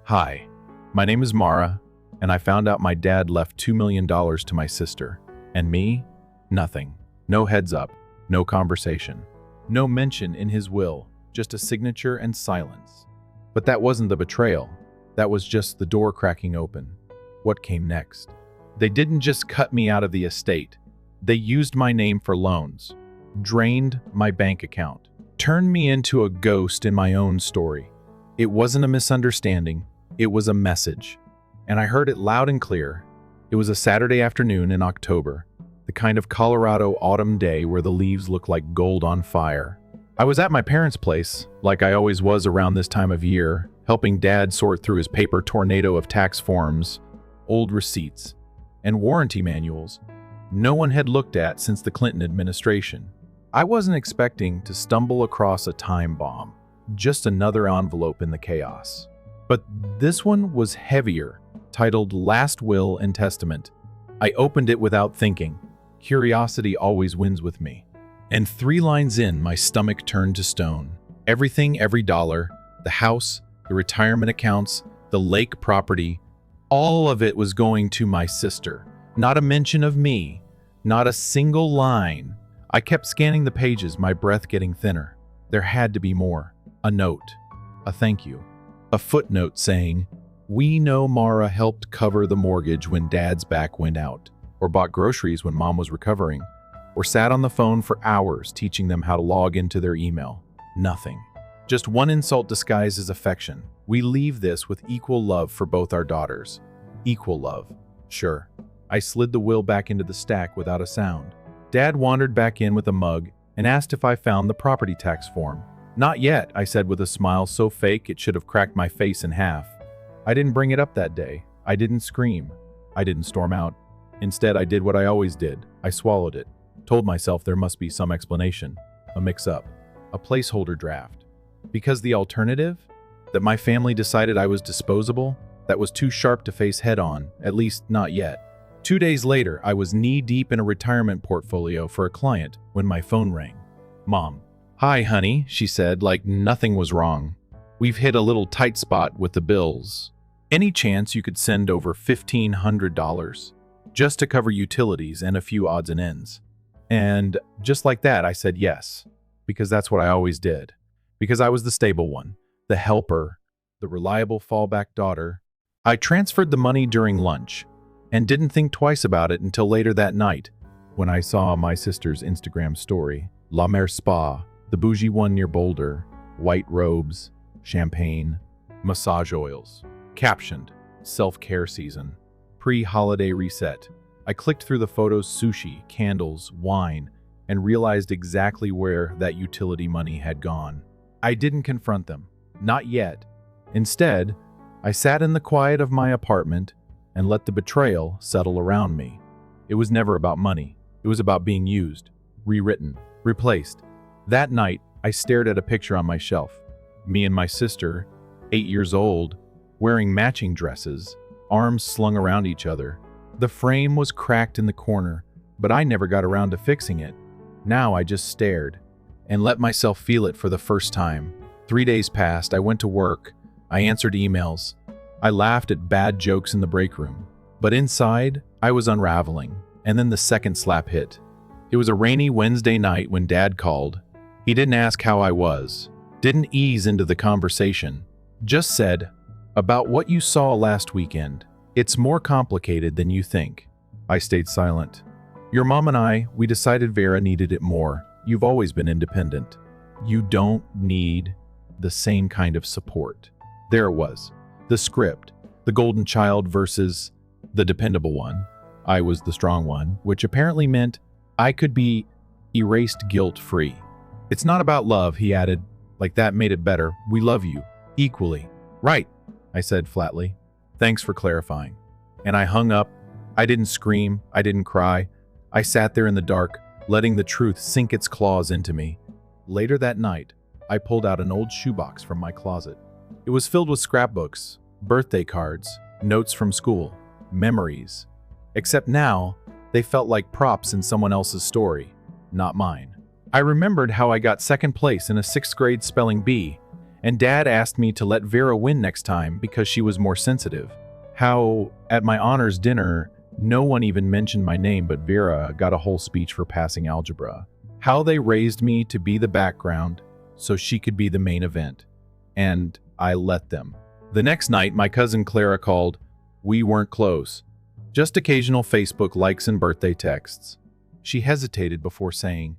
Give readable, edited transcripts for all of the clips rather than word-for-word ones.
Hi, my name is Mara, and I found out my dad left $2 million to my sister. And me? Nothing. No heads up, no conversation, no mention in his will, just a signature and silence. But that wasn't the betrayal. That was just the door cracking open. What came next? They didn't just cut me out of the estate. They used my name for loans, drained my bank account, turned me into a ghost in my own story. It wasn't a misunderstanding. It was a message, and I heard it loud and clear. It was a Saturday afternoon in October, the kind of Colorado autumn day where the leaves look like gold on fire. I was at my parents' place, like I always was around this time of year, helping Dad sort through his paper tornado of tax forms, old receipts, and warranty manuals no one had looked at since the Clinton administration. I wasn't expecting to stumble across a time bomb, just another envelope in the chaos. But this one was heavier, titled Last Will and Testament. I opened it without thinking. Curiosity always wins with me. And 3 lines in, my stomach turned to stone. Everything, every dollar, the house, the retirement accounts, the lake property, all of it was going to my sister. Not a mention of me, not a single line. I kept scanning the pages, my breath getting thinner. There had to be more. A note, a thank you. A footnote saying, "We know Mara helped cover the mortgage when Dad's back went out, or bought groceries when Mom was recovering, or sat on the phone for hours teaching them how to log into their email." Nothing. Just one insult disguised as affection. We leave this with equal love for both our daughters. Equal love. Sure. I slid the will back into the stack without a sound. Dad wandered back in with a mug and asked if I found the property tax form. "Not yet," I said with a smile so fake it should have cracked my face in half. I didn't bring it up that day. I didn't scream. I didn't storm out. Instead, I did what I always did. I swallowed it. Told myself there must be some explanation. A mix-up. A placeholder draft. Because the alternative? That my family decided I was disposable? That was too sharp to face head-on, at least not yet. 2 days later, I was knee-deep in a retirement portfolio for a client when my phone rang. Mom. "Hi, honey," she said, like nothing was wrong. "We've hit a little tight spot with the bills. Any chance you could send over $1,500 just to cover utilities and a few odds and ends?" And just like that, I said yes, because that's what I always did. Because I was the stable one, the helper, the reliable fallback daughter. I transferred the money during lunch and didn't think twice about it until later that night when I saw my sister's Instagram story. La Mer Spa, the bougie one near Boulder, white robes, champagne, massage oils. Captioned, self-care season, pre-holiday reset. I clicked through the photos, sushi, candles, wine, and realized exactly where that utility money had gone. I didn't confront them, not yet. Instead, I sat in the quiet of my apartment and let the betrayal settle around me. It was never about money. It was about being used, rewritten, replaced. That night, I stared at a picture on my shelf. Me and my sister, 8 years old, wearing matching dresses, arms slung around each other. The frame was cracked in the corner, but I never got around to fixing it. Now I just stared and let myself feel it for the first time. 3 days passed. I went to work. I answered emails. I laughed at bad jokes in the break room. But inside, I was unraveling. And then the second slap hit. It was a rainy Wednesday night when Dad called. He didn't ask how I was, didn't ease into the conversation, just said, "About what you saw last weekend. It's more complicated than you think." I stayed silent. "Your mom and I, we decided Vera needed it more. You've always been independent. You don't need the same kind of support." There it was. The script. The golden child versus the dependable one. I was the strong one, which apparently meant I could be erased guilt-free. "It's not about love," he added, like that made it better. "We love you. Equally." "Right," I said flatly. "Thanks for clarifying." And I hung up. I didn't scream. I didn't cry. I sat there in the dark, letting the truth sink its claws into me. Later that night, I pulled out an old shoebox from my closet. It was filled with scrapbooks, birthday cards, notes from school, memories. Except now, they felt like props in someone else's story, not mine. I remembered how I got second place in a 6th grade spelling bee And Dad asked me to let Vera win next time because she was more sensitive. How, at my honors dinner, no one even mentioned my name, but Vera got a whole speech for passing algebra. How they raised me to be the background so she could be the main event. And I let them. The next night, my cousin Clara called. We weren't close. Just occasional Facebook likes and birthday texts. She hesitated before saying,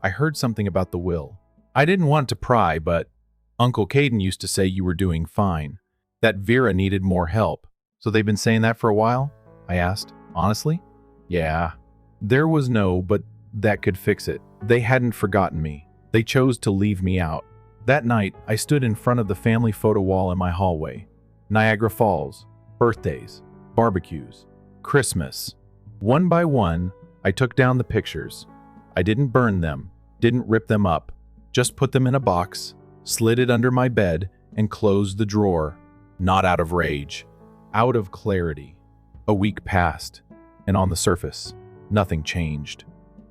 I heard something about the will. I didn't want to pry, but Uncle Caden used to say you were doing fine, that Vera needed more help. So they've been saying that for a while? I asked. Honestly? Yeah. There was no but that could fix it. They hadn't forgotten me. They chose to leave me out. That night, I stood in front of the family photo wall in my hallway. Niagara Falls, birthdays, barbecues, Christmas. One by one, I took down the pictures. I didn't burn them, didn't rip them up, just put them in a box, slid it under my bed, and closed the drawer. Not out of rage, out of clarity. A week passed, and on the surface, nothing changed.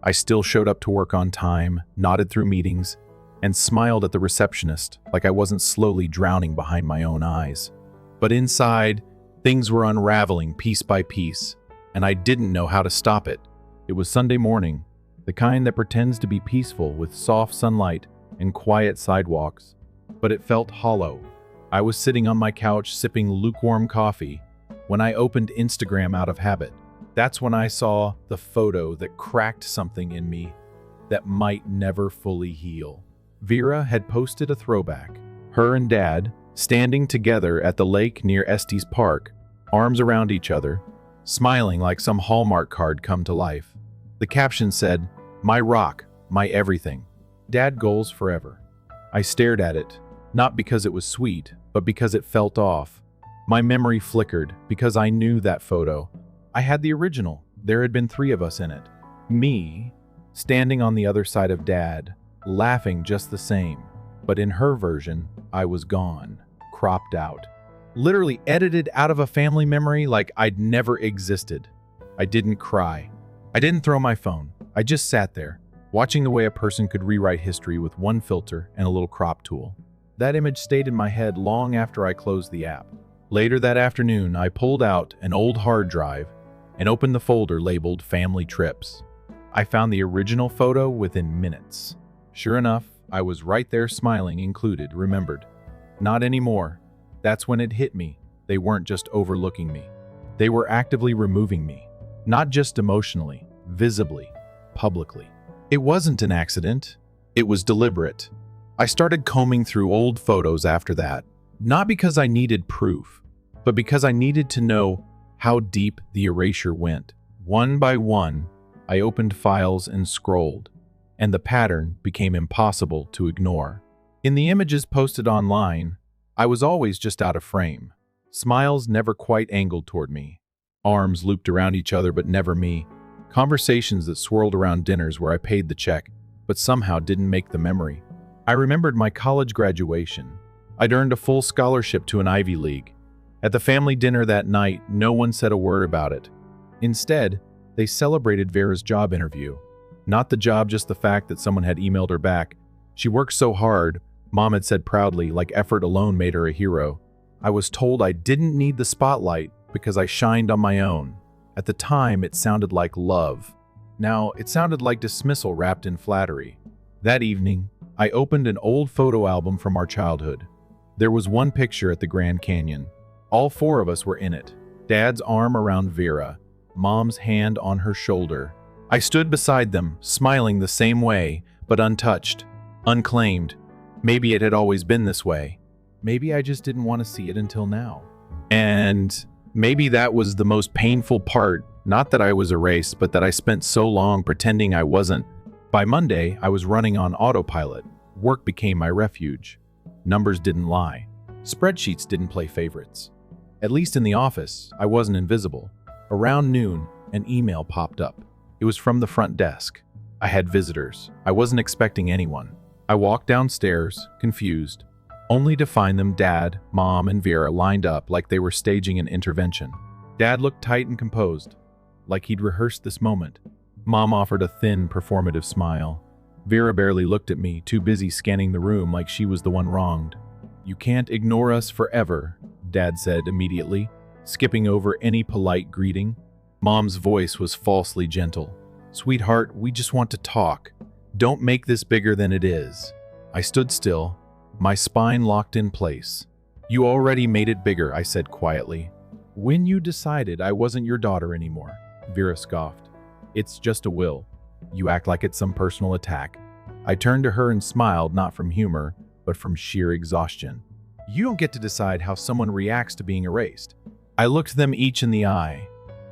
I still showed up to work on time, nodded through meetings, and smiled at the receptionist like I wasn't slowly drowning behind my own eyes. But inside, things were unraveling piece by piece, and I didn't know how to stop it. It was Sunday morning, the kind that pretends to be peaceful with soft sunlight and quiet sidewalks, but it felt hollow. I was sitting on my couch sipping lukewarm coffee when I opened Instagram out of habit. That's when I saw the photo that cracked something in me that might never fully heal. Vera had posted a throwback. Her and Dad, standing together at the lake near Estes Park, arms around each other, smiling like some Hallmark card come to life. The caption said, "My rock, my everything. Dad goals forever." I stared at it, not because it was sweet, but because it felt off. My memory flickered because I knew that photo. I had the original. There had been 3 of us in it. Me, standing on the other side of Dad, laughing just the same. But in her version, I was gone, cropped out. Literally edited out of a family memory like I'd never existed. I didn't cry. I didn't throw my phone. I just sat there, watching the way a person could rewrite history with one filter and a little crop tool. That image stayed in my head long after I closed the app. Later that afternoon, I pulled out an old hard drive and opened the folder labeled Family Trips. I found the original photo within minutes. Sure enough, I was right there smiling included, remembered. Not anymore. That's when it hit me. They weren't just overlooking me. They were actively removing me. Not just emotionally, visibly, publicly. It wasn't an accident. It was deliberate. I started combing through old photos after that, not because I needed proof, but because I needed to know how deep the erasure went. One by one, I opened files and scrolled, and the pattern became impossible to ignore. In the images posted online, I was always just out of frame. Smiles never quite angled toward me. Arms looped around each other but never me. Conversations that swirled around dinners where I paid the check, but somehow didn't make the memory. I remembered my college graduation. I'd earned a full scholarship to an Ivy League. At the family dinner that night, no one said a word about it. Instead, they celebrated Vera's job interview. Not the job, just the fact that someone had emailed her back. She worked so hard, Mom had said proudly, like effort alone made her a hero. I was told I didn't need the spotlight because I shined on my own. At the time, it sounded like love. Now, it sounded like dismissal wrapped in flattery. That evening, I opened an old photo album from our childhood. There was one picture at the Grand Canyon. All 4 of us were in it. Dad's arm around Vera, Mom's hand on her shoulder. I stood beside them, smiling the same way, but untouched, unclaimed. Maybe it had always been this way. Maybe I just didn't want to see it until now. And maybe that was the most painful part, not that I was erased, but that I spent so long pretending I wasn't. By Monday, I was running on autopilot. Work became my refuge. Numbers didn't lie. Spreadsheets didn't play favorites. At least in the office, I wasn't invisible. Around noon, an email popped up. It was from the front desk. I had visitors. I wasn't expecting anyone. I walked downstairs, confused, only to find them Dad, Mom, and Vera lined up like they were staging an intervention. Dad looked tight and composed, like he'd rehearsed this moment. Mom offered a thin, performative smile. Vera barely looked at me, too busy scanning the room like she was the one wronged. You can't ignore us forever, Dad said immediately, skipping over any polite greeting. Mom's voice was falsely gentle. Sweetheart, we just want to talk. Don't make this bigger than it is. I stood still, my spine locked in place. You already made it bigger, I said quietly. When you decided I wasn't your daughter anymore, Vera scoffed. It's just a will. You act like it's some personal attack. I turned to her and smiled, not from humor, but from sheer exhaustion. You don't get to decide how someone reacts to being erased. I looked them each in the eye.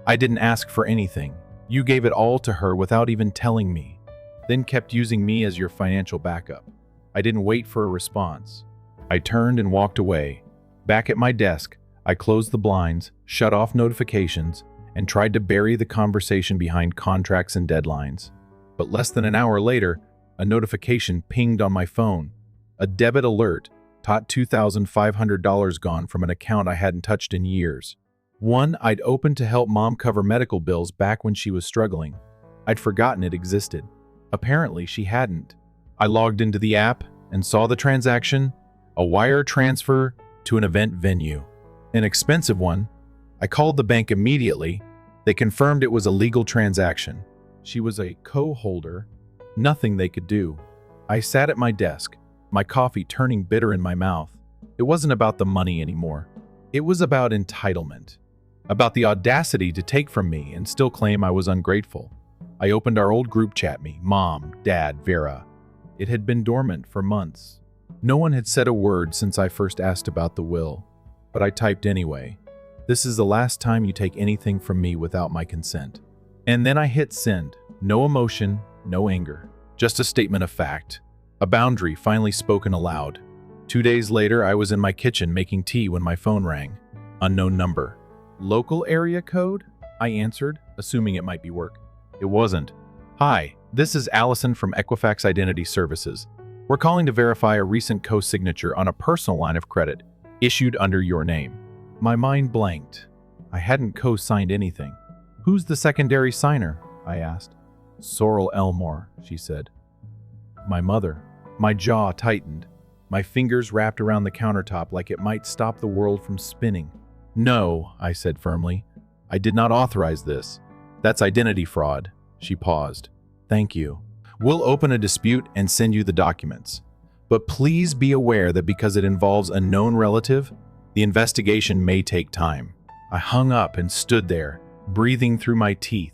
I didn't ask for anything. You gave it all to her without even telling me, then kept using me as your financial backup. I didn't wait for a response. I turned and walked away. Back at my desk, I closed the blinds, shut off notifications, and tried to bury the conversation behind contracts and deadlines. But less than an hour later, a notification pinged on my phone. A debit alert taught $2,500 gone from an account I hadn't touched in years. One I'd opened to help Mom cover medical bills back when she was struggling. I'd forgotten it existed. Apparently, she hadn't. I logged into the app and saw the transaction, a wire transfer to an event venue. An expensive one. I called the bank immediately. They confirmed it was a legal transaction. She was a co-holder. Nothing they could do. I sat at my desk, my coffee turning bitter in my mouth. It wasn't about the money anymore. It was about entitlement. About the audacity to take from me and still claim I was ungrateful. I opened our old group chat, me, Mom, Dad, Vera. It had been dormant for months. No one had said a word since I first asked about the will, but I typed anyway. This is the last time you take anything from me without my consent. And then I hit send. No emotion, no anger. Just a statement of fact. A boundary finally spoken aloud. 2 days later, I was in my kitchen making tea when my phone rang. Unknown number. Local area code? I answered, assuming it might be work. It wasn't. Hi, this is Allison from Equifax Identity Services. We're calling to verify a recent co-signature on a personal line of credit issued under your name. My mind blanked. I hadn't co-signed anything. Who's the secondary signer? I asked. Sorrel Elmore, she said. My mother. My jaw tightened. My fingers wrapped around the countertop like it might stop the world from spinning. No, I said firmly. I did not authorize this. That's identity fraud. She paused. Thank you. We'll open a dispute and send you the documents. But please be aware that because it involves a known relative, the investigation may take time. I hung up and stood there, breathing through my teeth,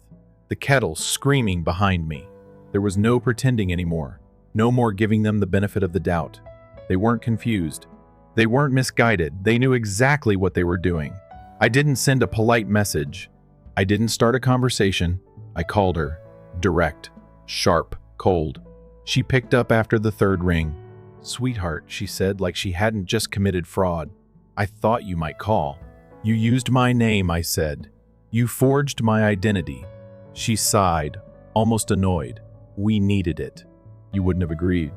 the kettle screaming behind me. There was no pretending anymore. No more giving them the benefit of the doubt. They weren't confused. They weren't misguided. They knew exactly what they were doing. I didn't send a polite message. I didn't start a conversation. I called her. Direct, sharp, cold. She picked up after the third ring. Sweetheart, she said, like she hadn't just committed fraud. I thought you might call. You used my name, I said. You forged my identity. She sighed, almost annoyed. We needed it. You wouldn't have agreed.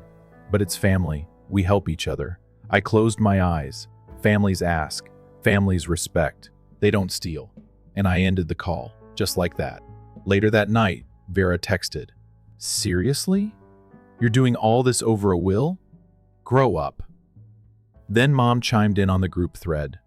But it's family. We help each other. I closed my eyes. Families ask. Families respect. They don't steal. And I ended the call, just like that. Later that night, Vera texted. Seriously? You're doing all this over a will? Grow up. Then Mom chimed in on the group thread.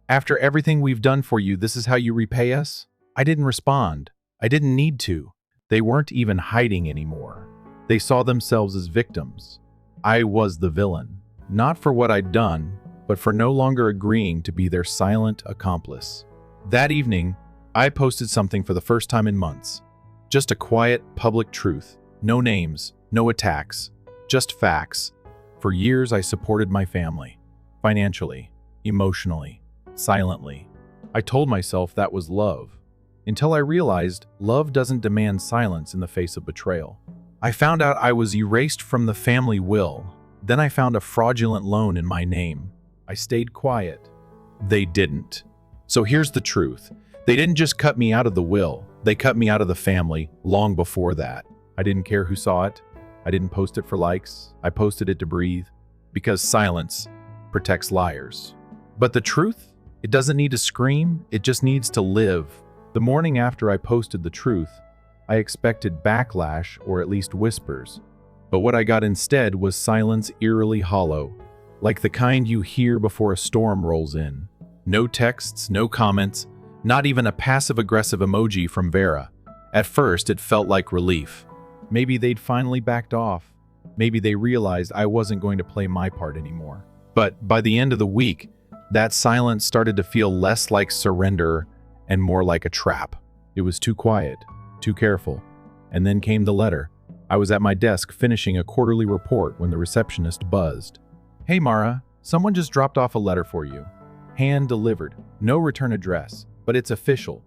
After everything we've done for you, this is how you repay us? I didn't respond. I didn't need to. They weren't even hiding anymore. They saw themselves as victims. I was the villain, not for what I'd done, but for no longer agreeing to be their silent accomplice. That evening, I posted something for the first time in months. Just a quiet, public truth. No names, no attacks, just facts. For years, I supported my family. Financially, emotionally, silently. I told myself that was love, until I realized love doesn't demand silence in the face of betrayal. I found out I was erased from the family will. Then I found a fraudulent loan in my name. I stayed quiet. They didn't. So here's the truth. They didn't just cut me out of the will. They cut me out of the family long before that. I didn't care who saw it. I didn't post it for likes. I posted it to breathe. Because silence protects liars. But the truth? It doesn't need to scream. It just needs to live. The morning after I posted the truth, I expected backlash or at least whispers. But what I got instead was silence eerily hollow. like the kind you hear before a storm rolls in. No texts, no comments, not even a passive-aggressive emoji from Vera. At first, it felt like relief. Maybe they'd finally backed off. Maybe they realized I wasn't going to play my part anymore. But by the end of the week, that silence started to feel less like surrender and more like a trap. It was too quiet, too careful. And then came the letter. I was at my desk finishing a quarterly report when the receptionist buzzed. "Hey Mara, someone just dropped off a letter for you. Hand delivered. No return address, but it's official.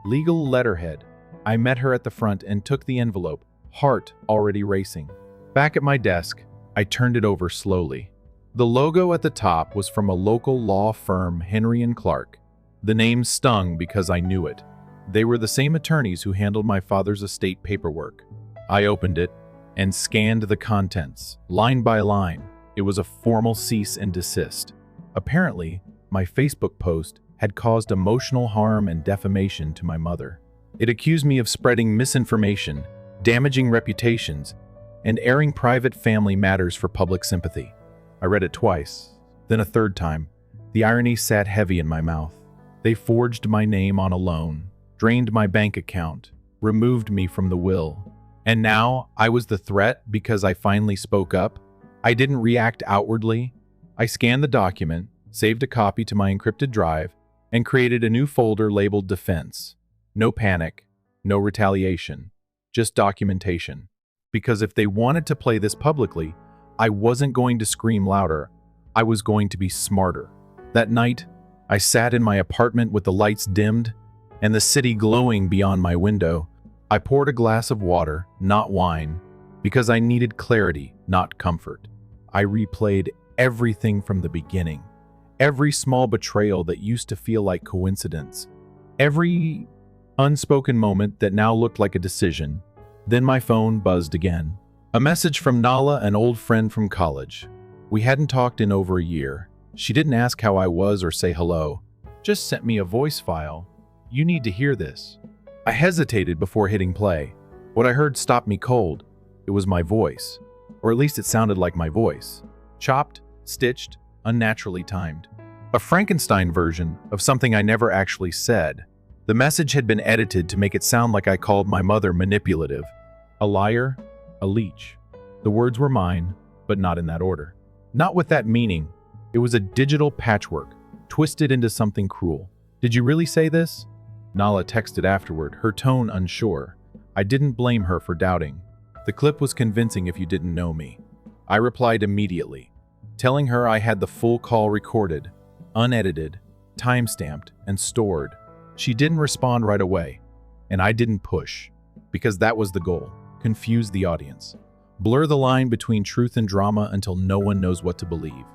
Legal letterhead." I met her at the front and took the envelope, heart already racing. Back at my desk, I turned it over slowly. The logo at the top was from a local law firm, Henry & Clark. The name stung because I knew it. They were the same attorneys who handled my father's estate paperwork. I opened it and scanned the contents, line by line. It was a formal cease and desist. Apparently, my Facebook post had caused emotional harm and defamation to my mother. It accused me of spreading misinformation, damaging reputations, and airing private family matters for public sympathy. I read it twice, then a third time. The irony sat heavy in my mouth. They forged my name on a loan, drained my bank account, removed me from the will. And now I was the threat because I finally spoke up. I didn't react outwardly. I scanned the document, saved a copy to my encrypted drive, and created a new folder labeled Defense. No panic, no retaliation, just documentation. Because if they wanted to play this publicly, I wasn't going to scream louder. I was going to be smarter. That night, I sat in my apartment with the lights dimmed and the city glowing beyond my window. I poured a glass of water, not wine, because I needed clarity, not comfort. I replayed everything from the beginning. Every small betrayal that used to feel like coincidence. Every unspoken moment that now looked like a decision. Then my phone buzzed again. A message from Nala, an old friend from college. We hadn't talked in over a year. She didn't ask how I was or say hello. Just sent me a voice file. "You need to hear this." I hesitated before hitting play. What I heard stopped me cold. It was my voice. Or at least it sounded like my voice. Chopped, stitched, unnaturally timed. A Frankenstein version of something I never actually said. The message had been edited to make it sound like I called my mother manipulative. A liar, a leech. The words were mine, but not in that order. Not with that meaning. It was a digital patchwork, twisted into something cruel. "Did you really say this?" Nala texted afterward, her tone unsure. I didn't blame her for doubting. The clip was convincing if you didn't know me. I replied immediately, telling her I had the full call recorded, unedited, time-stamped, and stored. She didn't respond right away, and I didn't push, because that was the goal. Confuse the audience. Blur the line between truth and drama until no one knows what to believe.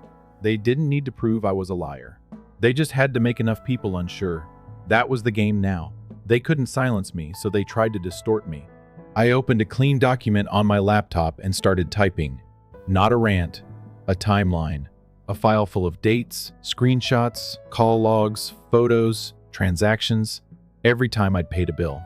They didn't need to prove I was a liar. They just had to make enough people unsure. That was the game now. They couldn't silence me, so they tried to distort me. I opened a clean document on my laptop and started typing. Not a rant, a timeline. A file full of dates, screenshots, call logs, photos, transactions. Every time I'd paid a bill.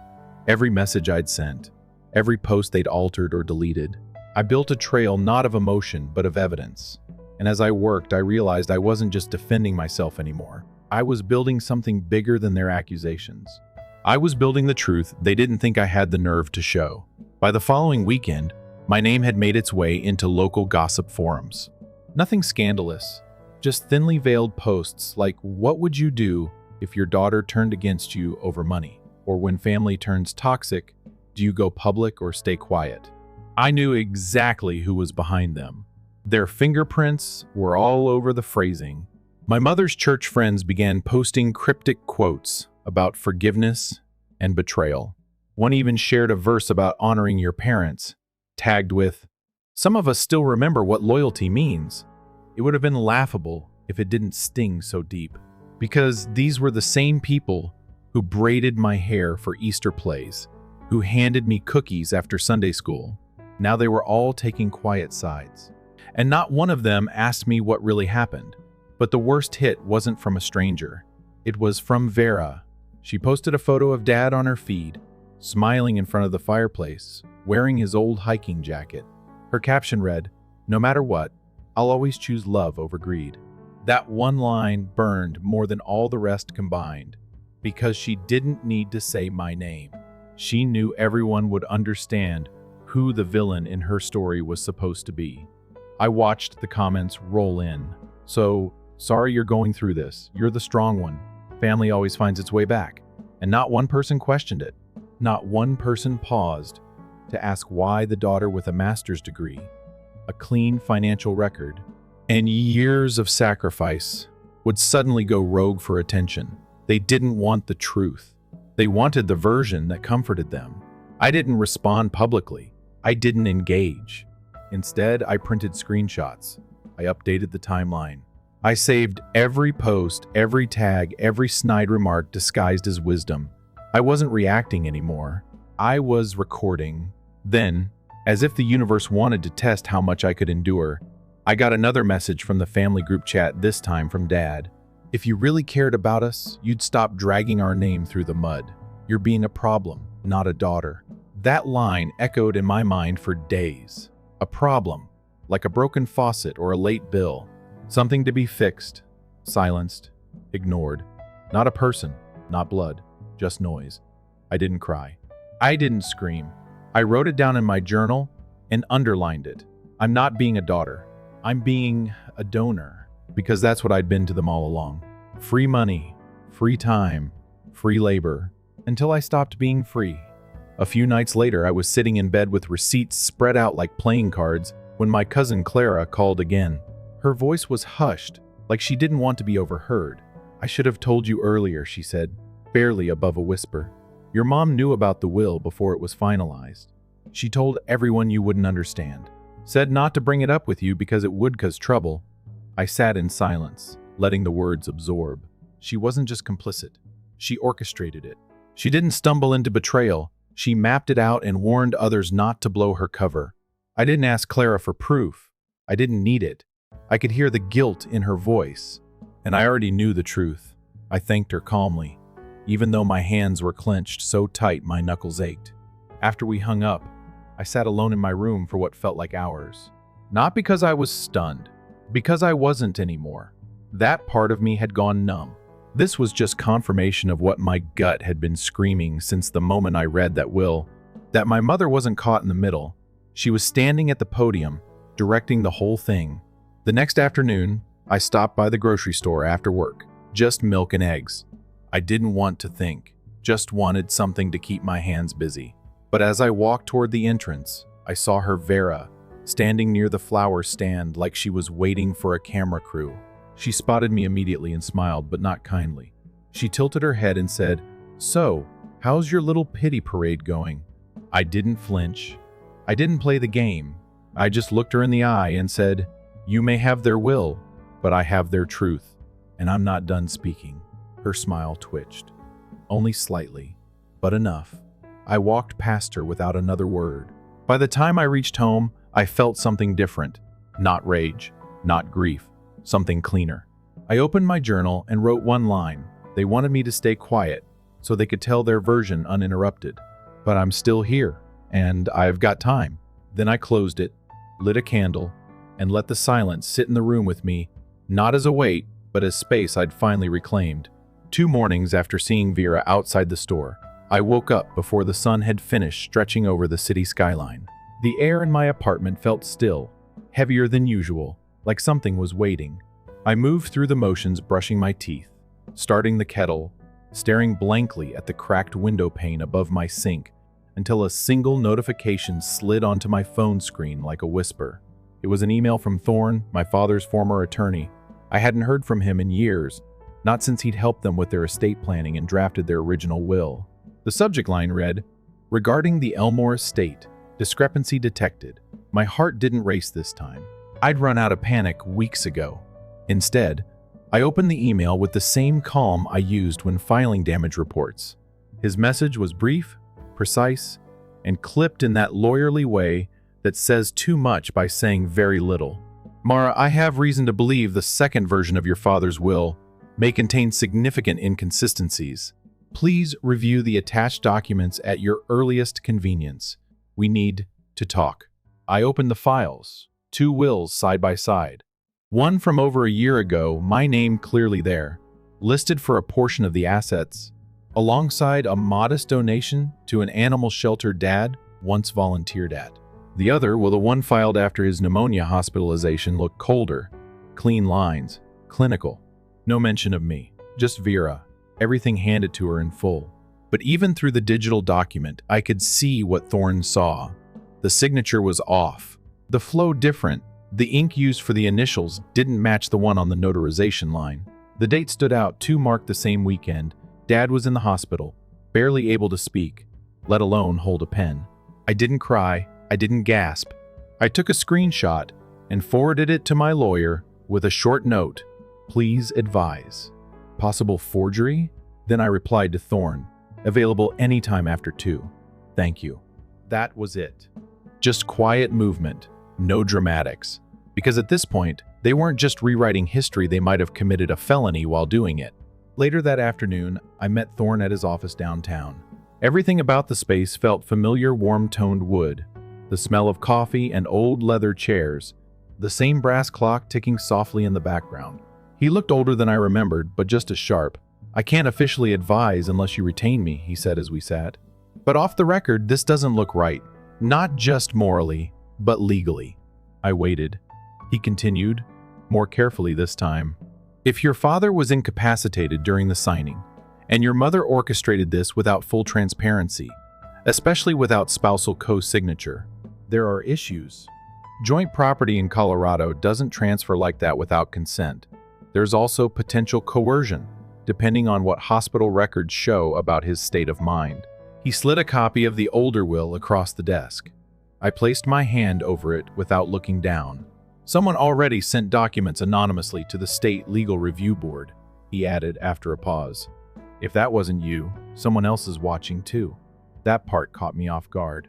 Every message I'd sent. Every post they'd altered or deleted. I built a trail not of emotion, but of evidence. And as I worked, I realized I wasn't just defending myself anymore. I was building something bigger than their accusations. I was building the truth they didn't think I had the nerve to show. By the following weekend, my name had made its way into local gossip forums. Nothing scandalous, just thinly veiled posts like, "What would you do if your daughter turned against you over money?" Or "When family turns toxic, do you go public or stay quiet?" I knew exactly who was behind them. Their fingerprints were all over the phrasing. My mother's church friends began posting cryptic quotes about forgiveness and betrayal. One even shared a verse about honoring your parents, tagged with, "Some of us still remember what loyalty means." It would have been laughable if it didn't sting so deep. Because these were the same people who braided my hair for Easter plays, who handed me cookies after Sunday school. Now they were all taking quiet sides. And not one of them asked me what really happened. But the worst hit wasn't from a stranger. It was from Vera. She posted a photo of Dad on her feed, smiling in front of the fireplace, wearing his old hiking jacket. Her caption read, "No matter what, I'll always choose love over greed. That one line burned more than all the rest combined, because she didn't need to say my name. She knew everyone would understand who the villain in her story was supposed to be. I watched the comments roll in. So, sorry you're going through this. You're the strong one. Family always finds its way back. And not one person questioned it. Not one person paused to ask why the daughter with a master's degree, a clean financial record, and years of sacrifice would suddenly go rogue for attention. They didn't want the truth. They wanted the version that comforted them. I didn't respond publicly. I didn't engage. Instead, I printed screenshots. I updated the timeline. I saved every post, every tag, every snide remark disguised as wisdom. I wasn't reacting anymore. I was recording. Then, as if the universe wanted to test how much I could endure, I got another message from the family group chat, this time from Dad. If you really cared about us, you'd stop dragging our name through the mud. You're being a problem, not a daughter. That line echoed in my mind for days. A problem, like a broken faucet or a late bill. Something to be fixed, silenced, ignored. Not a person, not blood, just noise. I didn't cry. I didn't scream. I wrote it down in my journal and underlined it. I'm not being a daughter. I'm being a donor, because that's what I'd been to them all along. Free money, free time, free labor, until I stopped being free. A few nights later, I was sitting in bed with receipts spread out like playing cards when my cousin Clara called again. Her voice was hushed, like she didn't want to be overheard. I should have told you earlier, she said, barely above a whisper. Your mom knew about the will before it was finalized. She told everyone you wouldn't understand. Said not to bring it up with you because it would cause trouble. I sat in silence, letting the words absorb. She wasn't just complicit. She orchestrated it. She didn't stumble into betrayal. She mapped it out and warned others not to blow her cover. I didn't ask Clara for proof. I didn't need it. I could hear the guilt in her voice, and I already knew the truth. I thanked her calmly, even though my hands were clenched so tight my knuckles ached. After we hung up, I sat alone in my room for what felt like hours. Not because I was stunned, because I wasn't anymore. That part of me had gone numb. This was just confirmation of what my gut had been screaming since the moment I read that will, that my mother wasn't caught in the middle. She was standing at the podium, directing the whole thing. The next afternoon, I stopped by the grocery store after work. Just milk and eggs. I didn't want to think, just wanted something to keep my hands busy. But as I walked toward the entrance, I saw her Vera, standing near the flower stand like she was waiting for a camera crew. She spotted me immediately and smiled, but not kindly. She tilted her head and said, "So, how's your little pity parade going?" I didn't flinch. I didn't play the game. I just looked her in the eye and said, "You may have their will, but I have their truth, and I'm not done speaking." Her smile twitched. Only slightly, but enough. I walked past her without another word. By the time I reached home, I felt something different. Not rage, not grief, something cleaner. I opened my journal and wrote one line. They wanted me to stay quiet, so they could tell their version uninterrupted. But I'm still here, and I've got time. Then I closed it, lit a candle, and let the silence sit in the room with me, not as a weight, but as space I'd finally reclaimed. 2 mornings after seeing Vera outside the store, I woke up before the sun had finished stretching over the city skyline. The air in my apartment felt still, heavier than usual, like something was waiting. I moved through the motions, brushing my teeth, starting the kettle, staring blankly at the cracked window pane above my sink, until a single notification slid onto my phone screen like a whisper. It was an email from Thorne, my father's former attorney. I hadn't heard from him in years, not since he'd helped them with their estate planning and drafted their original will. The subject line read, "Regarding the Elmore estate, discrepancy detected." My heart didn't race this time. I'd run out of panic weeks ago. Instead, I opened the email with the same calm I used when filing damage reports. His message was brief, precise, and clipped in that lawyerly way that says too much by saying very little. "Mara, I have reason to believe the second version of your father's will may contain significant inconsistencies. Please review the attached documents at your earliest convenience. We need to talk." I opened the files, 2 wills side by side. One from over a year ago, my name clearly there, listed for a portion of the assets, alongside a modest donation to an animal shelter Dad once volunteered at. The other, well, the one filed after his pneumonia hospitalization, looked colder, clean lines, clinical. No mention of me, just Vera, everything handed to her in full. But even through the digital document, I could see what Thorne saw. The signature was off, the flow different. The ink used for the initials didn't match the one on the notarization line. The date stood out, 2 marked the same weekend. Dad was in the hospital, barely able to speak, let alone hold a pen. I didn't cry, I didn't gasp. I took a screenshot and forwarded it to my lawyer with a short note, "Please advise." Possible forgery? Then I replied to Thorne, "Available anytime after 2. Thank you." That was it. Just quiet movement. No dramatics. Because at this point, they weren't just rewriting history, they might have committed a felony while doing it. Later that afternoon, I met Thorne at his office downtown. Everything about the space felt familiar, warm-toned wood. The smell of coffee and old leather chairs. The same brass clock ticking softly in the background. He looked older than I remembered, but just as sharp. "I can't officially advise unless you retain me," he said as we sat. "But off the record, this doesn't look right. Not just morally, but legally." I waited. He continued, more carefully this time. "If your father was incapacitated during the signing, and your mother orchestrated this without full transparency, especially without spousal co-signature, there are issues. Joint property in Colorado doesn't transfer like that without consent. There's also potential coercion, depending on what hospital records show about his state of mind." He slid a copy of the older will across the desk. I placed my hand over it without looking down. "Someone already sent documents anonymously to the State Legal Review Board," he added after a pause. "If that wasn't you, someone else is watching too." That part caught me off guard.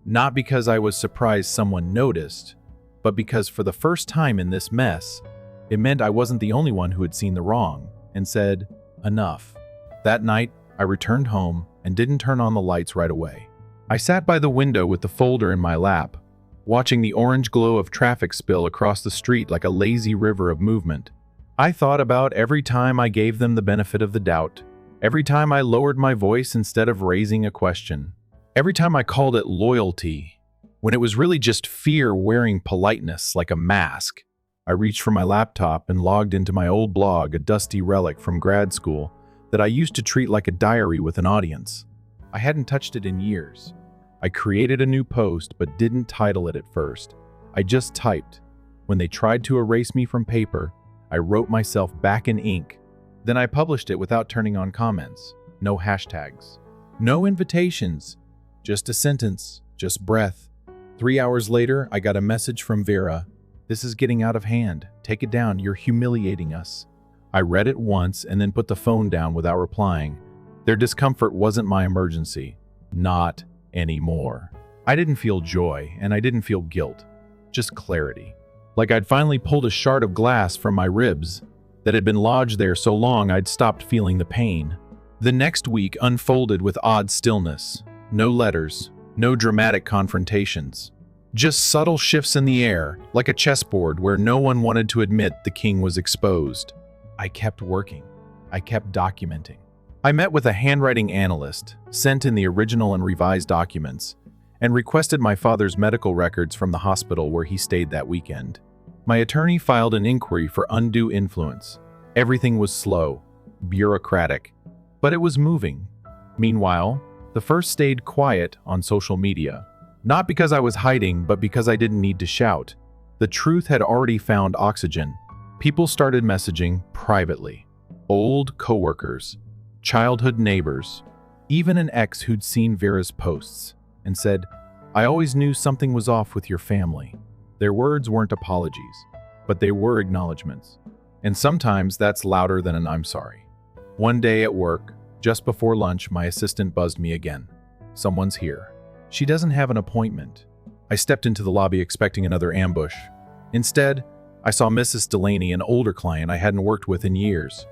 Not because I was surprised someone noticed, but because for the first time in this mess, it meant I wasn't the only one who had seen the wrong and said, "Enough." That night, I returned home and didn't turn on the lights right away. I sat by the window with the folder in my lap, watching the orange glow of traffic spill across the street like a lazy river of movement. I thought about every time I gave them the benefit of the doubt, every time I lowered my voice instead of raising a question, every time I called it loyalty, when it was really just fear wearing politeness like a mask. I reached for my laptop and logged into my old blog, a dusty relic from grad school that I used to treat like a diary with an audience. I hadn't touched it in years. I created a new post but didn't title it at first. I just typed. When they tried to erase me from paper, I wrote myself back in ink. Then I published it without turning on comments. No hashtags. No invitations. Just a sentence. Just breath. 3 hours later, I got a message from Vera. "This is getting out of hand. Take it down. You're humiliating us." I read it once and then put the phone down without replying. Their discomfort wasn't my emergency. Not anymore. I didn't feel joy, and I didn't feel guilt. Just clarity. Like I'd finally pulled a shard of glass from my ribs that had been lodged there so long I'd stopped feeling the pain. The next week unfolded with odd stillness. No letters, no dramatic confrontations. Just subtle shifts in the air, like a chessboard where no one wanted to admit the king was exposed. I kept working. I kept documenting. I met with a handwriting analyst, sent in the original and revised documents, and requested my father's medical records from the hospital where he stayed that weekend. My attorney filed an inquiry for undue influence. Everything was slow, bureaucratic, but it was moving. Meanwhile, the first stayed quiet on social media. Not because I was hiding, but because I didn't need to shout. The truth had already found oxygen. People started messaging privately. Old coworkers, childhood neighbors, even an ex who'd seen Vera's posts, and said, "I always knew something was off with your family." Their words weren't apologies, but they were acknowledgments. And sometimes that's louder than an "I'm sorry." One day at work, just before lunch, my assistant buzzed me again. "Someone's here." She doesn't have an appointment. I stepped into the lobby expecting another ambush. Instead, I saw Mrs. Delaney, an older client I hadn't worked with in years.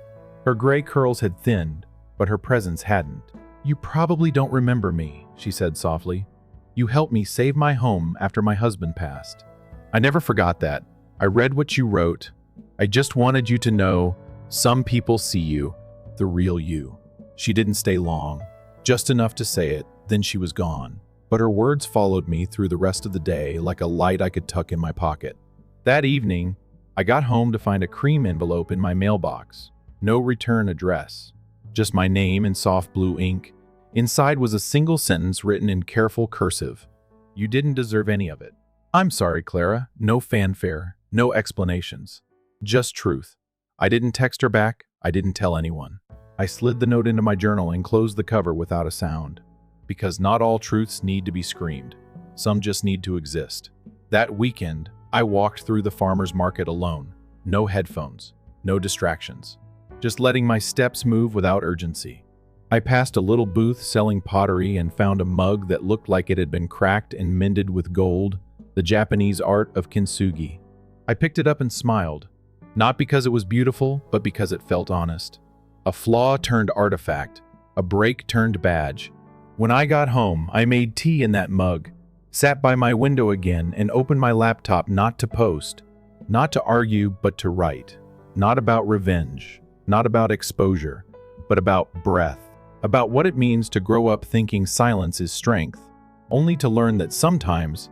Her gray curls had thinned, but her presence hadn't. "You probably don't remember me," she said softly. "You helped me save my home after my husband passed." I never forgot that. I read what you wrote, I just wanted you to know some people see you, the real you. She didn't stay long, just enough to say it, then she was gone. But her words followed me through the rest of the day like a light I could tuck in my pocket. That evening, I got home to find a cream envelope in my mailbox. No return address, just my name in soft blue ink. Inside was a single sentence written in careful cursive. You didn't deserve any of it. I'm sorry, Clara. No fanfare, no explanations. Just truth. I didn't text her back. I didn't tell anyone. I slid the note into my journal and closed the cover without a sound. Because not all truths need to be screamed. Some just need to exist. That weekend, I walked through the farmer's market alone. No headphones, no distractions. Just letting my steps move without urgency. I passed a little booth selling pottery and found a mug that looked like it had been cracked and mended with gold, the Japanese art of kintsugi. I picked it up and smiled, not because it was beautiful, but because it felt honest. A flaw turned artifact, a break turned badge. When I got home, I made tea in that mug, sat by my window again, and opened my laptop not to post, not to argue, but to write. Not about revenge, not about exposure, but about breath. About what it means to grow up thinking silence is strength, only to learn that sometimes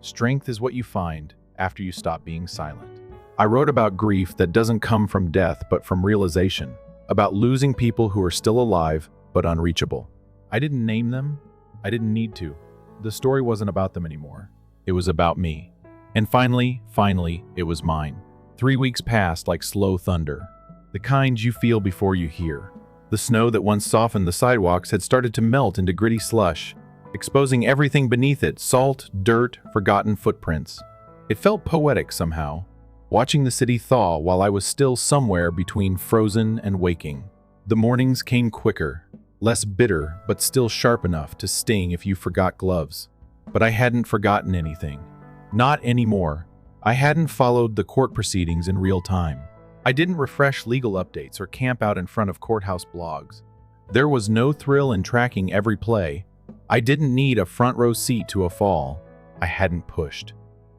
strength is what you find after you stop being silent. I wrote about grief that doesn't come from death but from realization, about losing people who are still alive but unreachable. I didn't name them. I didn't need to. The story wasn't about them anymore. It was about me. And finally, it was mine. 3 weeks passed like slow thunder, the kind you feel before you hear. The snow that once softened the sidewalks had started to melt into gritty slush, exposing everything beneath it, salt, dirt, forgotten footprints. It felt poetic somehow, watching the city thaw while I was still somewhere between frozen and waking. The mornings came quicker, less bitter, but still sharp enough to sting if you forgot gloves. But I hadn't forgotten anything. Not anymore. I hadn't followed the court proceedings in real time. I didn't refresh legal updates or camp out in front of courthouse blogs. There was no thrill in tracking every play. I didn't need a front row seat to a fall I hadn't pushed.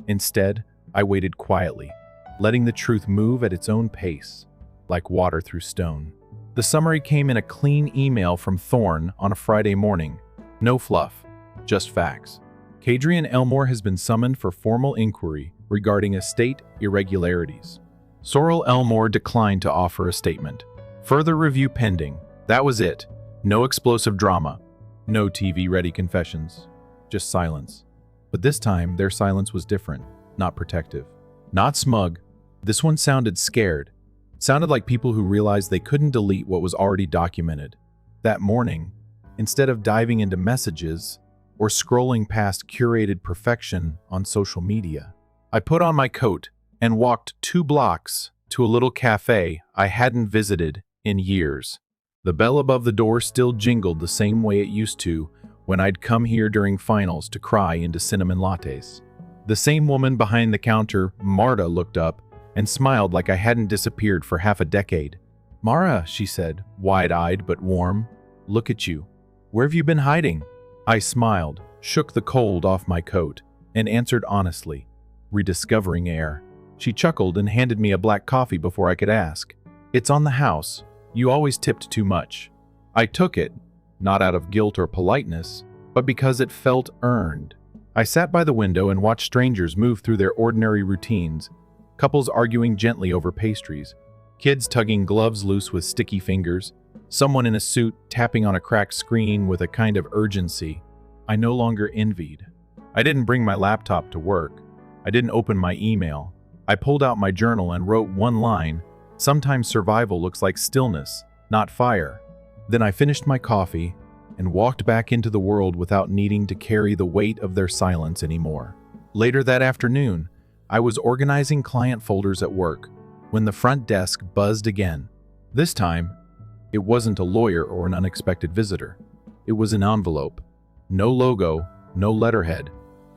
Instead, I waited quietly, letting the truth move at its own pace, like water through stone. The summary came in a clean email from Thorne on a Friday morning. No fluff, just facts. Kadrian Elmore has been summoned for formal inquiry regarding estate irregularities. Sorrel Elmore declined to offer a statement. Further review pending. That was it. No explosive drama. No TV-ready confessions. Just silence. But this time, their silence was different, not protective. Not smug. This one sounded scared. It sounded like people who realized they couldn't delete what was already documented. That morning, instead of diving into messages or scrolling past curated perfection on social media, I put on my coat and walked 2 blocks to a little cafe I hadn't visited in years. The bell above the door still jingled the same way it used to when I'd come here during finals to cry into cinnamon lattes. The same woman behind the counter, Marta, looked up and smiled like I hadn't disappeared for half a decade. "Mara," she said, wide-eyed but warm, "look at you. Where have you been hiding?" I smiled, shook the cold off my coat, and answered honestly, rediscovering air. She chuckled and handed me a black coffee before I could ask. "It's on the house. You always tipped too much." I took it, not out of guilt or politeness, but because it felt earned. I sat by the window and watched strangers move through their ordinary routines, couples arguing gently over pastries, kids tugging gloves loose with sticky fingers, someone in a suit tapping on a cracked screen with a kind of urgency I no longer envied. I didn't bring my laptop to work. I didn't open my email. I pulled out my journal and wrote one line, "Sometimes survival looks like stillness, not fire." Then I finished my coffee and walked back into the world without needing to carry the weight of their silence anymore. Later that afternoon, I was organizing client folders at work when the front desk buzzed again. This time, it wasn't a lawyer or an unexpected visitor. It was an envelope. No logo, no letterhead,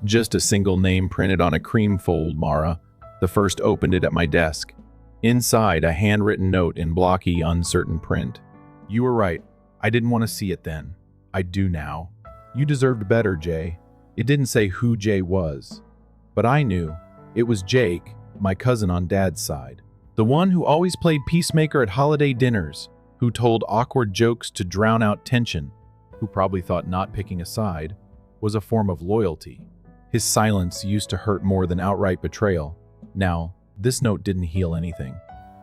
just a single name printed on a cream fold, Mara. The first opened it at my desk. Inside, a handwritten note in blocky, uncertain print. "You were right. I didn't want to see it then. I do now. You deserved better, Jay." It didn't say who Jay was, but I knew. It was Jake, my cousin on Dad's side. The one who always played peacemaker at holiday dinners, who told awkward jokes to drown out tension, who probably thought not picking a side was a form of loyalty. His silence used to hurt more than outright betrayal. Now, this note didn't heal anything,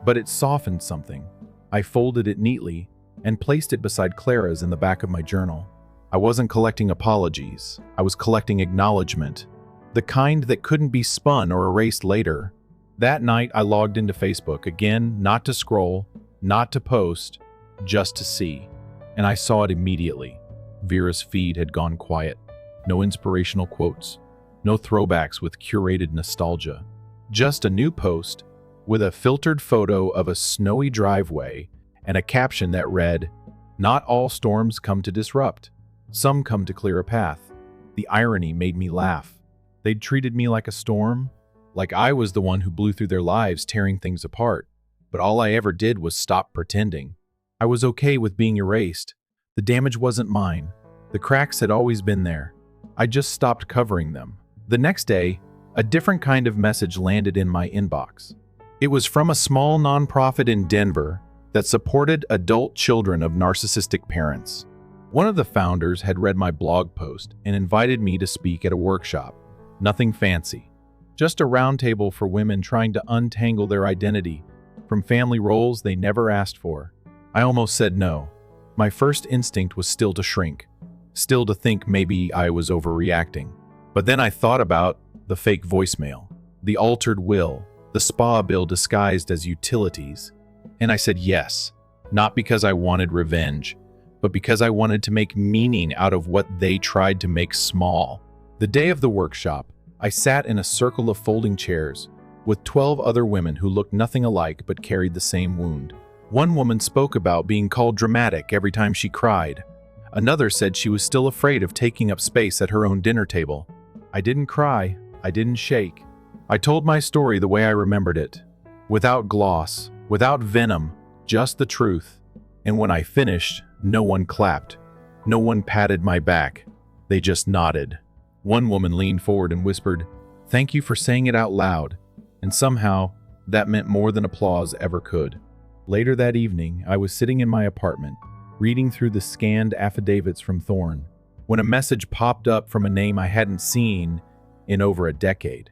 but it softened something. I folded it neatly and placed it beside Clara's in the back of my journal. I wasn't collecting apologies. I was collecting acknowledgement, the kind that couldn't be spun or erased later. That night, I logged into Facebook again, not to scroll, not to post, just to see. And I saw it immediately. Vera's feed had gone quiet. No inspirational quotes. No throwbacks with curated nostalgia. Just a new post with a filtered photo of a snowy driveway and a caption that read, "Not all storms come to disrupt. Some come to clear a path." The irony made me laugh. They'd treated me like a storm, like I was the one who blew through their lives tearing things apart. But all I ever did was stop pretending. I was okay with being erased. The damage wasn't mine. The cracks had always been there. I just stopped covering them. The next day, a different kind of message landed in my inbox. It was from a small nonprofit in Denver that supported adult children of narcissistic parents. One of the founders had read my blog post and invited me to speak at a workshop. Nothing fancy, just a roundtable for women trying to untangle their identity from family roles they never asked for. I almost said no. My first instinct was still to shrink, still to think maybe I was overreacting. But then I thought about the fake voicemail, the altered will, the spa bill disguised as utilities. And I said yes, not because I wanted revenge, but because I wanted to make meaning out of what they tried to make small. The day of the workshop, I sat in a circle of folding chairs with 12 other women who looked nothing alike but carried the same wound. One woman spoke about being called dramatic every time she cried. Another said she was still afraid of taking up space at her own dinner table. I didn't cry. I didn't shake. I told my story the way I remembered it, without gloss, without venom, just the truth. And when I finished, no one clapped. No one patted my back. They just nodded. One woman leaned forward and whispered, "Thank you for saying it out loud." And somehow, that meant more than applause ever could. Later that evening, I was sitting in my apartment, reading through the scanned affidavits from Thorne, when a message popped up from a name I hadn't seen in over a decade.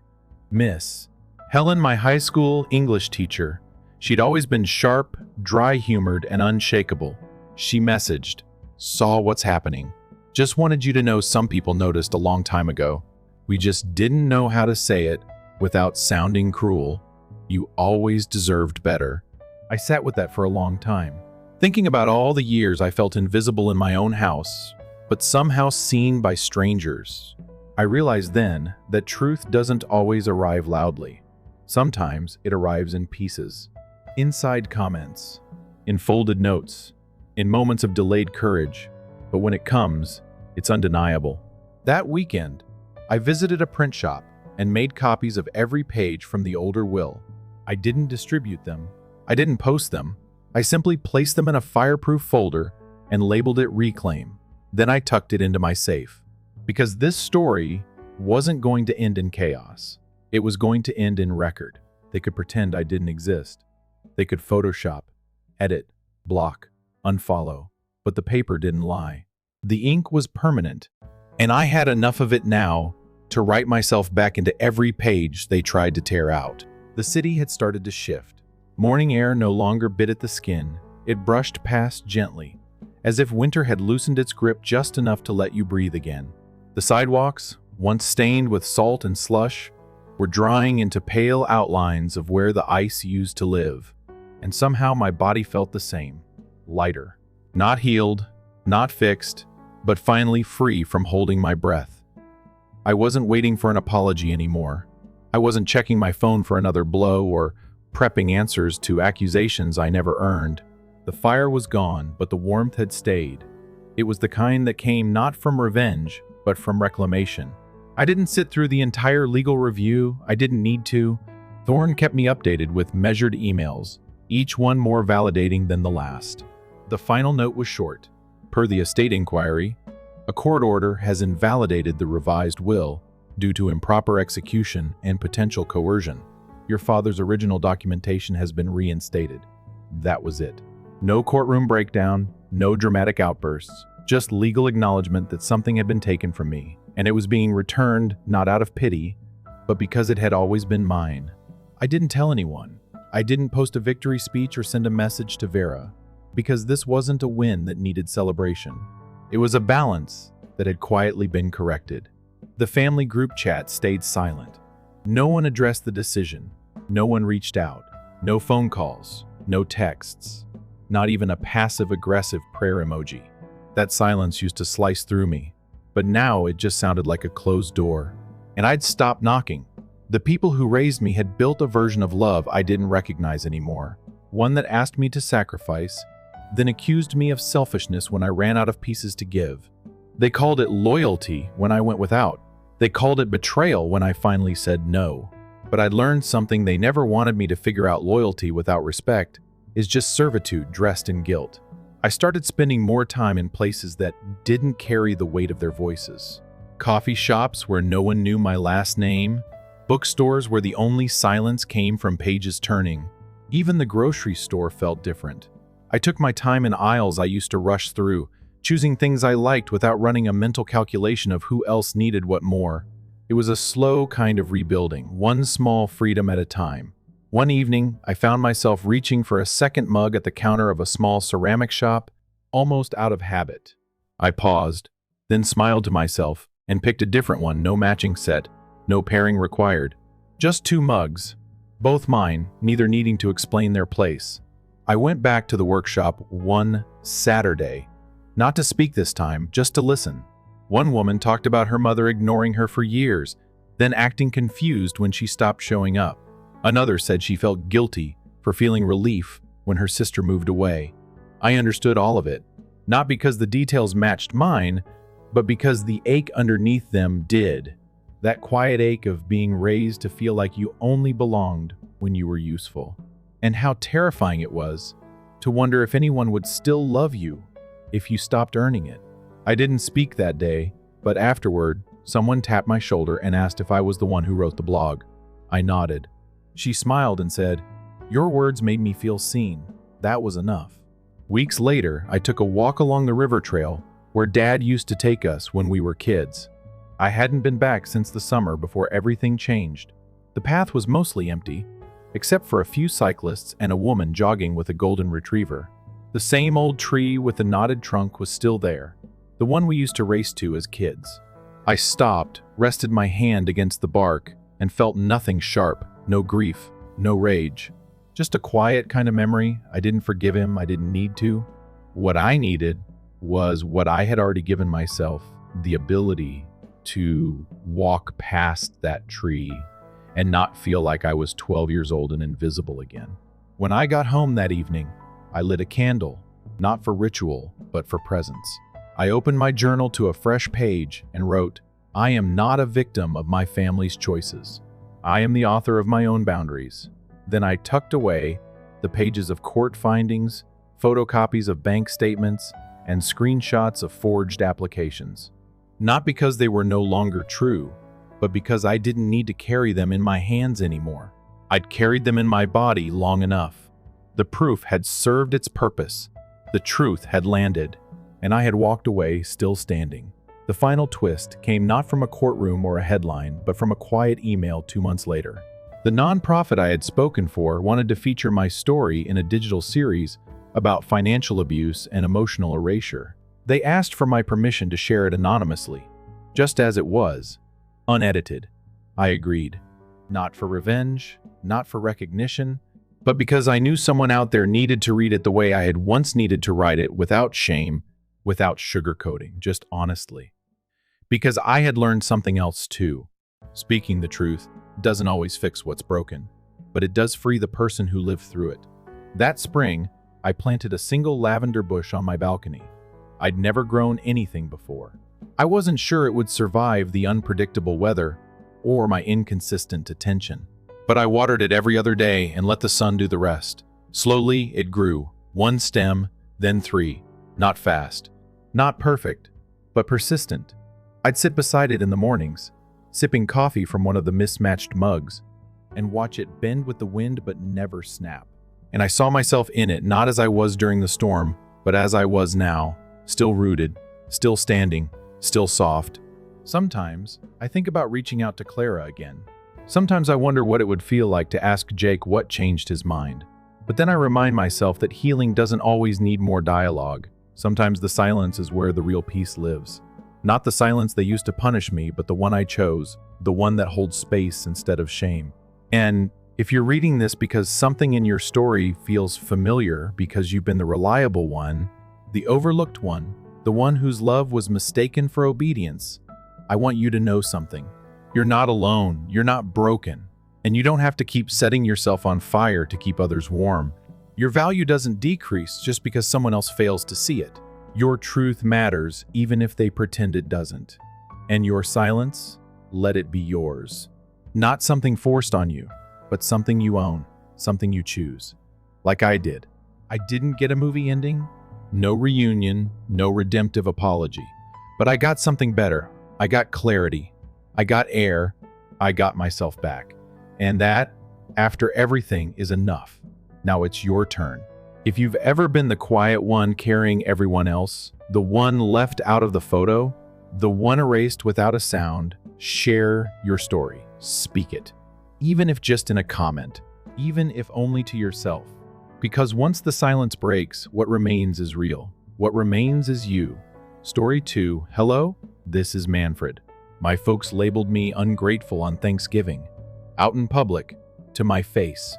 Miss Helen, my high school English teacher. She'd always been sharp, dry-humored, and unshakable. She messaged, "Saw what's happening. Just wanted you to know some people noticed a long time ago. We just didn't know how to say it without sounding cruel. You always deserved better." I sat with that for a long time, thinking about all the years I felt invisible in my own house, but somehow seen by strangers. I realized then that truth doesn't always arrive loudly. Sometimes it arrives in pieces, inside comments, in folded notes, in moments of delayed courage. But when it comes, it's undeniable. That weekend, I visited a print shop and made copies of every page from the older will. I didn't distribute them. I didn't post them. I simply placed them in a fireproof folder and labeled it Reclaim. Then I tucked it into my safe. Because this story wasn't going to end in chaos. It was going to end in record. They could pretend I didn't exist. They could Photoshop, edit, block, unfollow. But the paper didn't lie. The ink was permanent, and I had enough of it now to write myself back into every page they tried to tear out. The city had started to shift. Morning air no longer bit at the skin. It brushed past gently, as if winter had loosened its grip just enough to let you breathe again. The sidewalks, once stained with salt and slush, were drying into pale outlines of where the ice used to live. And somehow my body felt the same, lighter. Not healed, not fixed, but finally free from holding my breath. I wasn't waiting for an apology anymore. I wasn't checking my phone for another blow or prepping answers to accusations I never earned. The fire was gone, but the warmth had stayed. It was the kind that came not from revenge, but from reclamation. I didn't sit through the entire legal review. I didn't need to. Thorne kept me updated with measured emails, each one more validating than the last. The final note was short. Per the estate inquiry, a court order has invalidated the revised will due to improper execution and potential coercion. Your father's original documentation has been reinstated. That was it. No courtroom breakdown, no dramatic outbursts, just legal acknowledgement that something had been taken from me, and it was being returned not out of pity, but because it had always been mine. I didn't tell anyone. I didn't post a victory speech or send a message to Vera, because this wasn't a win that needed celebration. It was a balance that had quietly been corrected. The family group chat stayed silent. No one addressed the decision. No one reached out. No phone calls. No texts. Not even a passive-aggressive prayer emoji. That silence used to slice through me, but now it just sounded like a closed door. And I'd stopped knocking. The people who raised me had built a version of love I didn't recognize anymore. One that asked me to sacrifice, then accused me of selfishness when I ran out of pieces to give. They called it loyalty when I went without. They called it betrayal when I finally said no. But I'd learned something: they never wanted me to figure out loyalty without respect is just servitude dressed in guilt. I started spending more time in places that didn't carry the weight of their voices. Coffee shops where no one knew my last name. Bookstores where the only silence came from pages turning. Even the grocery store felt different. I took my time in aisles I used to rush through, choosing things I liked without running a mental calculation of who else needed what more. It was a slow kind of rebuilding, one small freedom at a time. One evening, I found myself reaching for a second mug at the counter of a small ceramic shop, almost out of habit. I paused, then smiled to myself, and picked a different one. No matching set, no pairing required. Just 2 mugs, both mine, neither needing to explain their place. I went back to the workshop one Saturday, not to speak this time, just to listen. One woman talked about her mother ignoring her for years, then acting confused when she stopped showing up. Another said she felt guilty for feeling relief when her sister moved away. I understood all of it, not because the details matched mine, but because the ache underneath them did. That quiet ache of being raised to feel like you only belonged when you were useful. And how terrifying it was to wonder if anyone would still love you if you stopped earning it. I didn't speak that day, but afterward, someone tapped my shoulder and asked if I was the one who wrote the blog. I nodded. She smiled and said, "Your words made me feel seen. That was enough." Weeks later, I took a walk along the river trail where Dad used to take us when we were kids. I hadn't been back since the summer before everything changed. The path was mostly empty, except for a few cyclists and a woman jogging with a golden retriever. The same old tree with the knotted trunk was still there, the one we used to race to as kids. I stopped, rested my hand against the bark, and felt nothing sharp, no grief, no rage. Just a quiet kind of memory. I didn't forgive him, I didn't need to. What I needed was what I had already given myself, the ability to walk past that tree and not feel like I was 12 years old and invisible again. When I got home that evening, I lit a candle, not for ritual, but for presence. I opened my journal to a fresh page and wrote, "I am not a victim of my family's choices. I am the author of my own boundaries." Then I tucked away the pages of court findings, photocopies of bank statements, and screenshots of forged applications. Not because they were no longer true, but because I didn't need to carry them in my hands anymore. I'd carried them in my body long enough. The proof had served its purpose. The truth had landed, and I had walked away still standing. The final twist came not from a courtroom or a headline, but from a quiet email 2 months later. The nonprofit I had spoken for wanted to feature my story in a digital series about financial abuse and emotional erasure. They asked for my permission to share it anonymously, just as it was, unedited. I agreed. Not for revenge, not for recognition, but because I knew someone out there needed to read it the way I had once needed to write it, without shame, without sugarcoating, just honestly. Because I had learned something else too. Speaking the truth doesn't always fix what's broken, but it does free the person who lived through it. That spring, I planted a single lavender bush on my balcony. I'd never grown anything before. I wasn't sure it would survive the unpredictable weather or my inconsistent attention. But I watered it every other day and let the sun do the rest. Slowly, it grew. 1 stem, then 3. Not fast. Not perfect, but persistent. I'd sit beside it in the mornings, sipping coffee from one of the mismatched mugs, and watch it bend with the wind but never snap. And I saw myself in it, not as I was during the storm, but as I was now, still rooted, still standing, still soft. Sometimes I think about reaching out to Clara again. Sometimes I wonder what it would feel like to ask Jake what changed his mind. But then I remind myself that healing doesn't always need more dialogue. Sometimes the silence is where the real peace lives. Not the silence they used to punish me, but the one I chose, the one that holds space instead of shame. And if you're reading this because something in your story feels familiar, because you've been the reliable one, the overlooked one, the one whose love was mistaken for obedience, I want you to know something. You're not alone, you're not broken, and you don't have to keep setting yourself on fire to keep others warm. Your value doesn't decrease just because someone else fails to see it. Your truth matters even if they pretend it doesn't. And your silence, let it be yours. Not something forced on you, but something you own, something you choose. Like I did. I didn't get a movie ending, no reunion, no redemptive apology. But I got something better. I got clarity. I got air. I got myself back. And that, after everything, is enough. Now it's your turn. If you've ever been the quiet one carrying everyone else, the one left out of the photo, the one erased without a sound, share your story. Speak it. Even if just in a comment, even if only to yourself. Because once the silence breaks, what remains is real. What remains is you. Story 2, hello, this is Manfred. My folks labeled me ungrateful on Thanksgiving, out in public, to my face.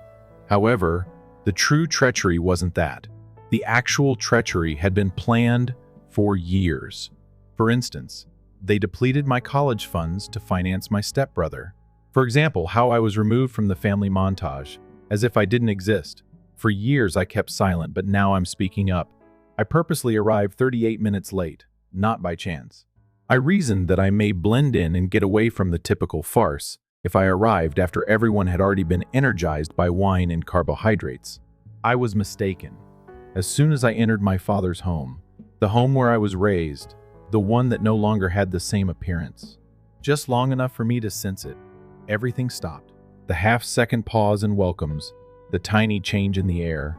However, the true treachery wasn't that. The actual treachery had been planned for years. For instance, they depleted my college funds to finance my stepbrother. For example, how I was removed from the family montage, as if I didn't exist. For years I kept silent, but now I'm speaking up. I purposely arrived 38 minutes late, not by chance. I reasoned that I may blend in and get away from the typical farce if I arrived after everyone had already been energized by wine and carbohydrates. I was mistaken. As soon as I entered my father's home, the home where I was raised, the one that no longer had the same appearance, just long enough for me to sense it, everything stopped. The half-second pause and welcomes, the tiny change in the air,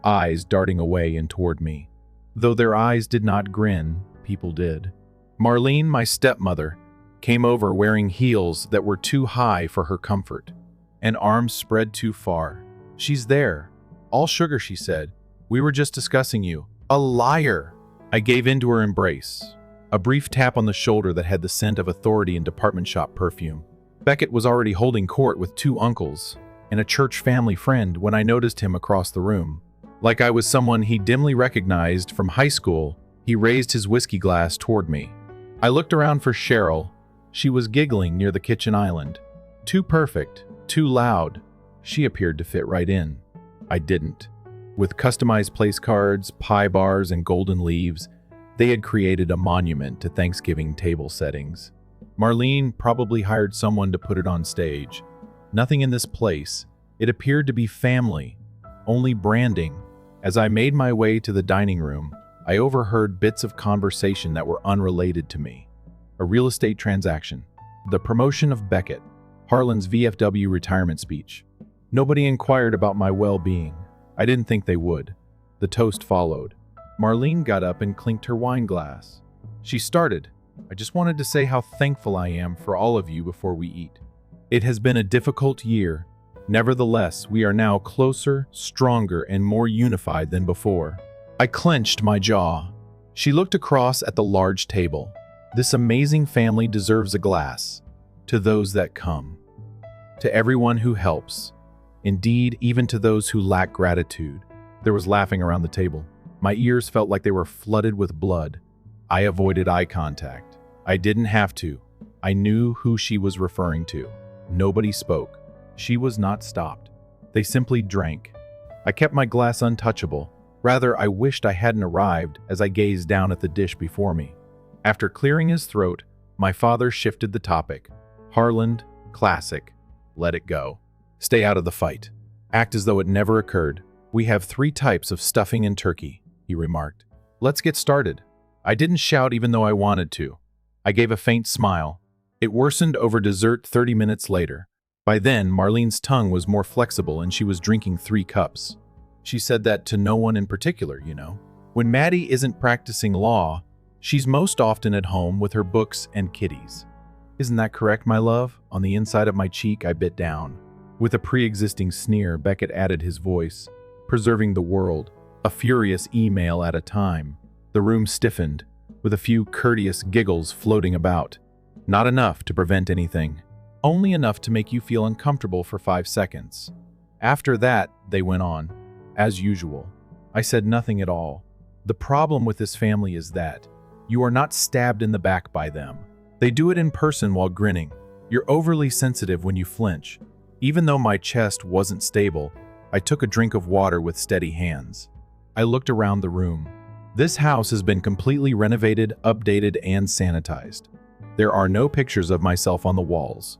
eyes darting away and toward me. Though their eyes did not grin, people did. Marlene, my stepmother, came over wearing heels that were too high for her comfort, and arms spread too far. She's there. All sugar, she said. We were just discussing you. A liar! I gave in to her embrace. A brief tap on the shoulder that had the scent of authority and department shop perfume. Beckett was already holding court with 2 uncles and a church family friend when I noticed him across the room. Like I was someone he dimly recognized from high school, he raised his whiskey glass toward me. I looked around for Cheryl. She was giggling near the kitchen island. Too perfect, too loud. She appeared to fit right in. I didn't. With customized place cards, pie bars, and golden leaves, they had created a monument to Thanksgiving table settings. Marlene probably hired someone to put it on stage. Nothing in this place. It appeared to be family, only branding. As I made my way to the dining room, I overheard bits of conversation that were unrelated to me. A real estate transaction, the promotion of Beckett, Harlan's VFW retirement speech. Nobody inquired about my well-being. I didn't think they would. The toast followed. Marlene got up and clinked her wine glass. She started, I just wanted to say how thankful I am for all of you before we eat. It has been a difficult year. Nevertheless, we are now closer, stronger, and more unified than before. I clenched my jaw. She looked across at the large table. This amazing family deserves a glass. To those that come. To everyone who helps. Indeed, even to those who lack gratitude. There was laughing around the table. My ears felt like they were flooded with blood. I avoided eye contact. I didn't have to. I knew who she was referring to. Nobody spoke. She was not stopped. They simply drank. I kept my glass untouchable. Rather, I wished I hadn't arrived as I gazed down at the dish before me. After clearing his throat, my father shifted the topic. Harlan, classic. Let it go. Stay out of the fight. Act as though it never occurred. We have 3 types of stuffing and turkey, he remarked. Let's get started. I didn't shout even though I wanted to. I gave a faint smile. It worsened over dessert 30 minutes later. By then, Marlene's tongue was more flexible and she was drinking 3 cups. She said that to no one in particular, you know. When Maddie isn't practicing law, she's most often at home with her books and kitties. Isn't that correct, my love? On the inside of my cheek, I bit down. With a pre-existing sneer, Beckett added his voice, preserving the world, a furious email at a time. The room stiffened, with a few courteous giggles floating about. Not enough to prevent anything. Only enough to make you feel uncomfortable for 5 seconds. After that, they went on. As usual. I said nothing at all. The problem with this family is that you are not stabbed in the back by them. They do it in person while grinning. You're overly sensitive when you flinch. Even though my chest wasn't stable, I took a drink of water with steady hands. I looked around the room. This house has been completely renovated, updated, and sanitized. There are no pictures of myself on the walls.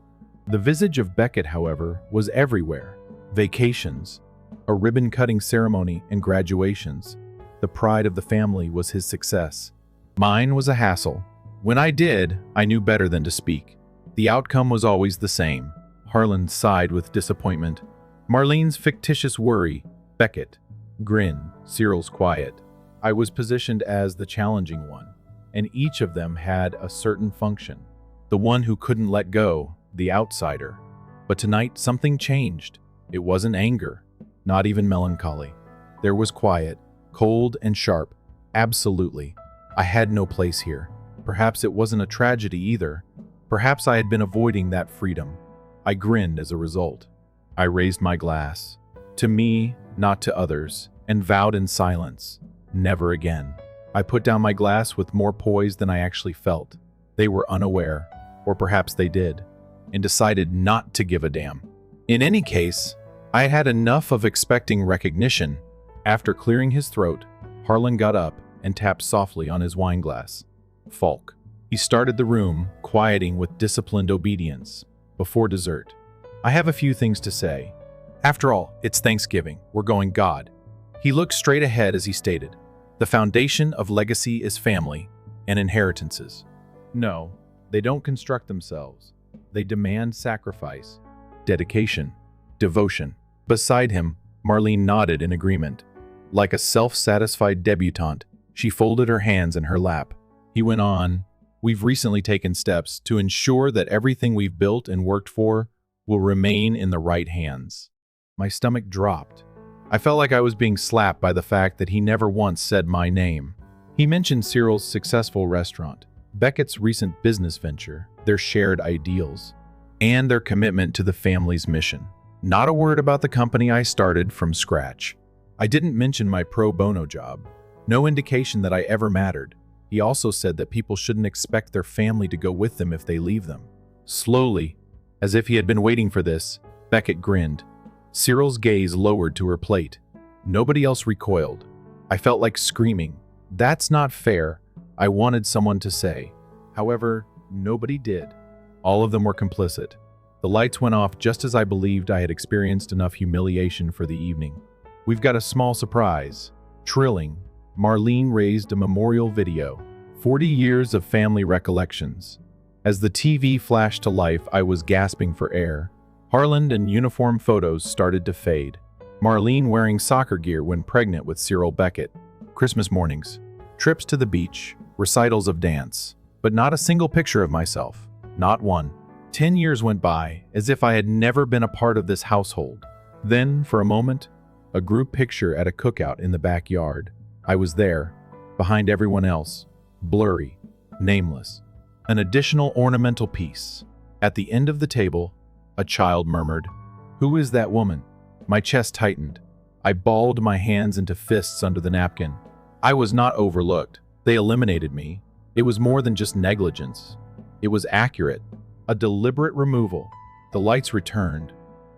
The visage of Beckett, however, was everywhere. Vacations, a ribbon-cutting ceremony, and graduations. The pride of the family was his success. Mine was a hassle. When I did, I knew better than to speak. The outcome was always the same. Harlan sighed with disappointment. Marlene's fictitious worry. Beckett. Grin. Cyril's quiet. I was positioned as the challenging one, and each of them had a certain function. The one who couldn't let go, the outsider. But tonight, something changed. It wasn't anger, not even melancholy. There was quiet, cold and sharp. Absolutely. I had no place here. Perhaps it wasn't a tragedy either. Perhaps I had been avoiding that freedom. I grinned as a result. I raised my glass. To me, not to others, and vowed in silence. Never again. I put down my glass with more poise than I actually felt. They were unaware, or perhaps they did, and decided not to give a damn. In any case, I had had enough of expecting recognition. After clearing his throat, Harlan got up and tapped softly on his wine glass. Falk. He started the room, quieting with disciplined obedience. Before dessert. I have a few things to say. After all, it's Thanksgiving. We're going God. He looked straight ahead as he stated, the foundation of legacy is family and inheritances. No, they don't construct themselves. They demand sacrifice, dedication, devotion. Beside him, Marlene nodded in agreement. Like a self-satisfied debutante, she folded her hands in her lap. He went on, we've recently taken steps to ensure that everything we've built and worked for will remain in the right hands. My stomach dropped. I felt like I was being slapped by the fact that he never once said my name. He mentioned Cyril's successful restaurant, Beckett's recent business venture, their shared ideals, and their commitment to the family's mission. Not a word about the company I started from scratch. I didn't mention my pro bono job. No indication that I ever mattered. He also said that people shouldn't expect their family to go with them if they leave them. Slowly, as if he had been waiting for this, Beckett grinned. Cyril's gaze lowered to her plate. Nobody else recoiled. I felt like screaming. That's not fair, I wanted someone to say. However, nobody did. All of them were complicit. The lights went off just as I believed I had experienced enough humiliation for the evening. We've got a small surprise. Trilling, Marlene raised a memorial video. 40 years of family recollections. As the TV flashed to life, I was gasping for air. Harlan and uniform photos started to fade. Marlene wearing soccer gear when pregnant with Cyril Beckett. Christmas mornings. Trips to the beach. Recitals of dance. But not a single picture of myself. Not one. 10 years went by, as if I had never been a part of this household. Then, for a moment, a group picture at a cookout in the backyard. I was there, behind everyone else. Blurry. Nameless. An additional ornamental piece. At the end of the table, a child murmured, "Who is that woman?" My chest tightened. I balled my hands into fists under the napkin. I was not overlooked. They eliminated me. It was more than just negligence. It was accurate. A deliberate removal. The lights returned.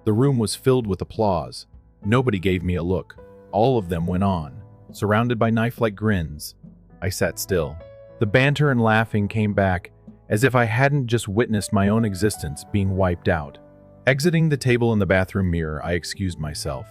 The room was filled with applause. Nobody gave me a look. All of them went on, surrounded by knife-like grins. I sat still. The banter and laughing came back, as if I hadn't just witnessed my own existence being wiped out. Exiting the table in the bathroom mirror, I excused myself.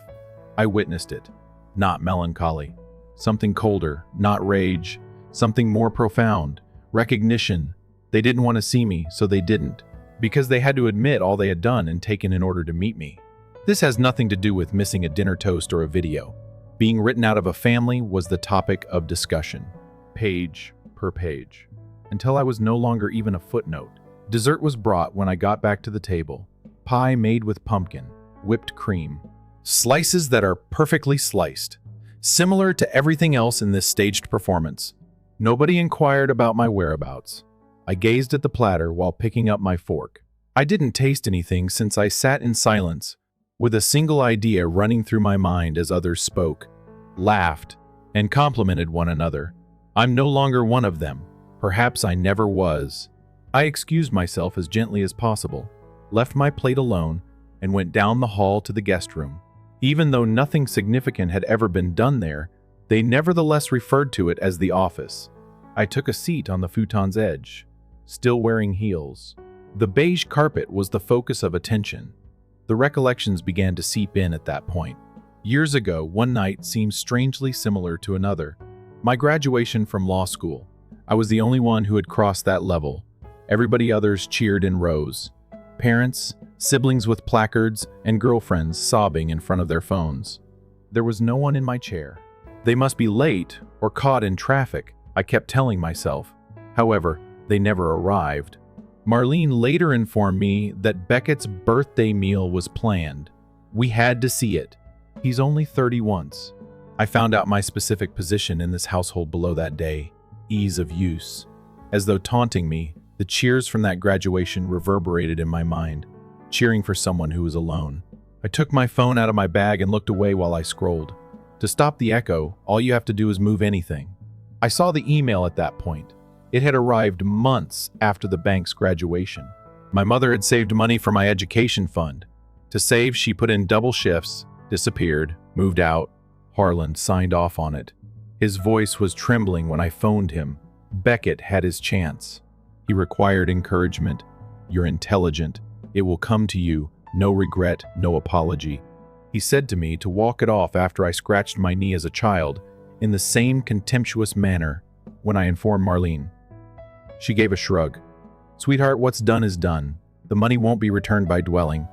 I witnessed it. Not melancholy. Something colder, not rage. Something more profound. Recognition. They didn't want to see me, so they didn't. because they had to admit all they had done and taken in order to meet me. This has nothing to do with missing a dinner toast or a video. Being written out of a family was the topic of discussion, page per page, until I was no longer even a footnote. Dessert was brought when I got back to the table. Pie made with pumpkin, whipped cream, slices that are perfectly sliced, similar to everything else in this staged performance. Nobody inquired about my whereabouts. I gazed at the platter while picking up my fork. I didn't taste anything since I sat in silence, with a single idea running through my mind as others spoke, laughed, and complimented one another. I'm no longer one of them. Perhaps I never was. I excused myself as gently as possible, left my plate alone, and went down the hall to the guest room. Even though nothing significant had ever been done there, they nevertheless referred to it as the office. I took a seat on the futon's edge, still wearing heels. The beige carpet was the focus of attention. The recollections began to seep in at that point. Years ago, one night seemed strangely similar to another. My graduation from law school. I was the only one who had crossed that level. Everybody others cheered in rows. Parents, siblings with placards, and girlfriends sobbing in front of their phones. There was no one in my chair. They must be late or caught in traffic, I kept telling myself. However, they never arrived. Marlene later informed me that Beckett's birthday meal was planned. We had to see it. He's only 30 once. I found out my specific position in this household below that day. Ease of use. As though taunting me, the cheers from that graduation reverberated in my mind, cheering for someone who was alone. I took my phone out of my bag and looked away while I scrolled. To stop the echo, all you have to do is move anything. I saw the email at that point. It had arrived months after the bank's graduation. My mother had saved money for my education fund. To save, she put in double shifts, disappeared, moved out. Harlan signed off on it. His voice was trembling when I phoned him. Beckett had his chance. He required encouragement. You're intelligent. It will come to you. No regret, no apology. He said to me to walk it off after I scratched my knee as a child, in the same contemptuous manner when I informed Marlene. She gave a shrug. Sweetheart, what's done is done. The money won't be returned by dwelling.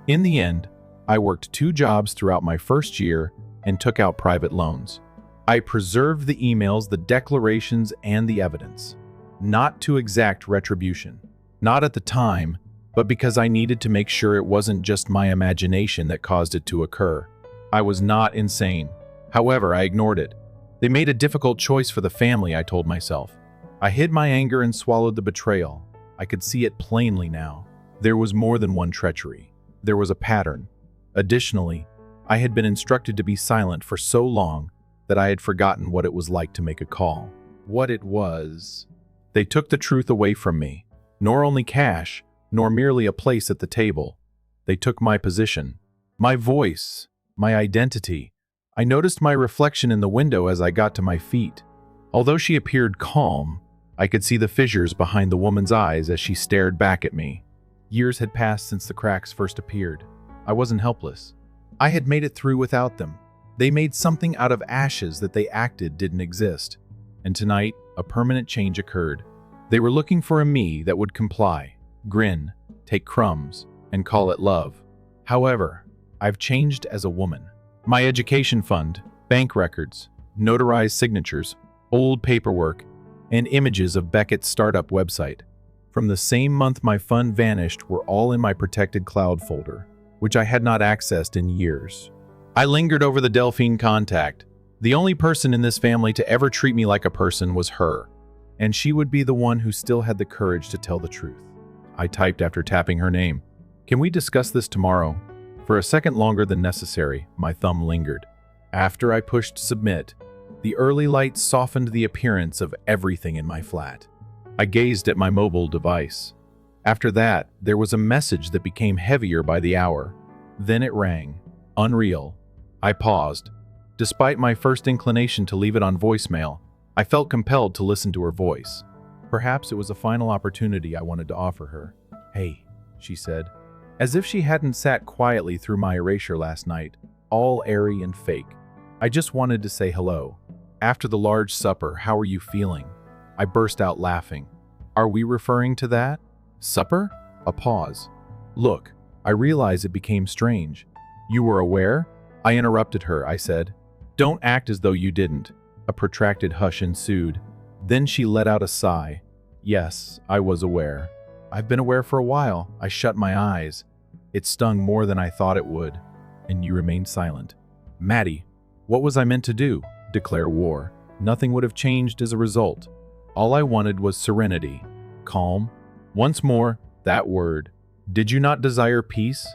In the end, I worked 2 jobs throughout my first year and took out private loans. I preserved the emails, the declarations, and the evidence. Not to exact retribution. Not at the time, but because I needed to make sure it wasn't just my imagination that caused it to occur. I was not insane. However, I ignored it. They made a difficult choice for the family, I told myself. I hid my anger and swallowed the betrayal. I could see it plainly now. There was more than one treachery. There was a pattern. Additionally, I had been instructed to be silent for so long that I had forgotten what it was like to make a call. What it was. They took the truth away from me. Nor only cash, nor merely a place at the table. They took my position, my voice, my identity. I noticed my reflection in the window as I got to my feet. Although she appeared calm, I could see the fissures behind the woman's eyes as she stared back at me. Years had passed since the cracks first appeared. I wasn't helpless. I had made it through without them. They made something out of ashes that they acted didn't exist. And tonight, a permanent change occurred. They were looking for a me that would comply, grin, take crumbs, and call it love. However, I've changed as a woman. My education fund, bank records, notarized signatures, old paperwork, and images of Beckett's startup website. From the same month my fund vanished were all in my protected cloud folder, which I had not accessed in years. I lingered over the Delphine contact. The only person in this family to ever treat me like a person was her, and she would be the one who still had the courage to tell the truth. I typed after tapping her name. Can we discuss this tomorrow? For a second longer than necessary, my thumb lingered. After I pushed submit, the early light softened the appearance of everything in my flat. I gazed at my mobile device. After that, there was a message that became heavier by the hour. Then it rang. Unreal. I paused. Despite my first inclination to leave it on voicemail, I felt compelled to listen to her voice. Perhaps it was a final opportunity I wanted to offer her. Hey, she said, as if she hadn't sat quietly through my erasure last night, all airy and fake. I just wanted to say hello. After the large supper, how are you feeling? I burst out laughing. Are we referring to that? Supper? A pause. Look, I realize it became strange. You were aware? I interrupted her, I said. Don't act as though you didn't. A protracted hush ensued. Then she let out a sigh. Yes, I was aware. I've been aware for a while. I shut my eyes. It stung more than I thought it would. And you remained silent. Maddie, what was I meant to do? Declare war. Nothing would have changed as a result. All I wanted was serenity. Calm. Once more, that word. Did you not desire peace?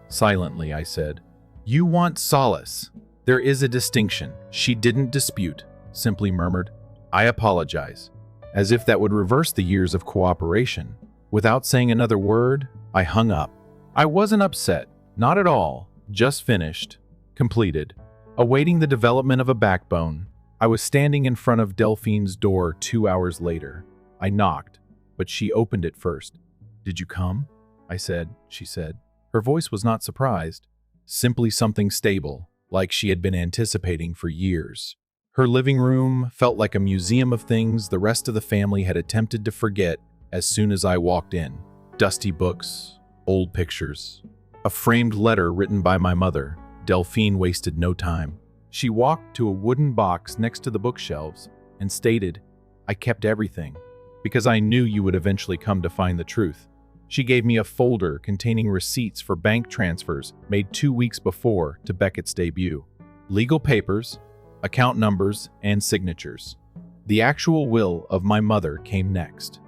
Silently, I said. You want solace. There is a distinction. She didn't dispute, simply murmured, I apologize. As if that would reverse the years of cooperation. Without saying another word, I hung up. I wasn't upset. Not at all. Just finished. Completed. Awaiting the development of a backbone. I was standing in front of Delphine's door 2 hours later. I knocked, but she opened it first. Did you come? I said, she said. Her voice was not surprised. Simply something stable, like she had been anticipating for years. Her living room felt like a museum of things the rest of the family had attempted to forget as soon as I walked in. Dusty books, old pictures, a framed letter written by my mother. Delphine wasted no time. She walked to a wooden box next to the bookshelves and stated, I kept everything, because I knew you would eventually come to find the truth. She gave me a folder containing receipts for bank transfers made 2 weeks before to Beckett's debut. Legal papers, account numbers, and signatures. The actual will of my mother came next.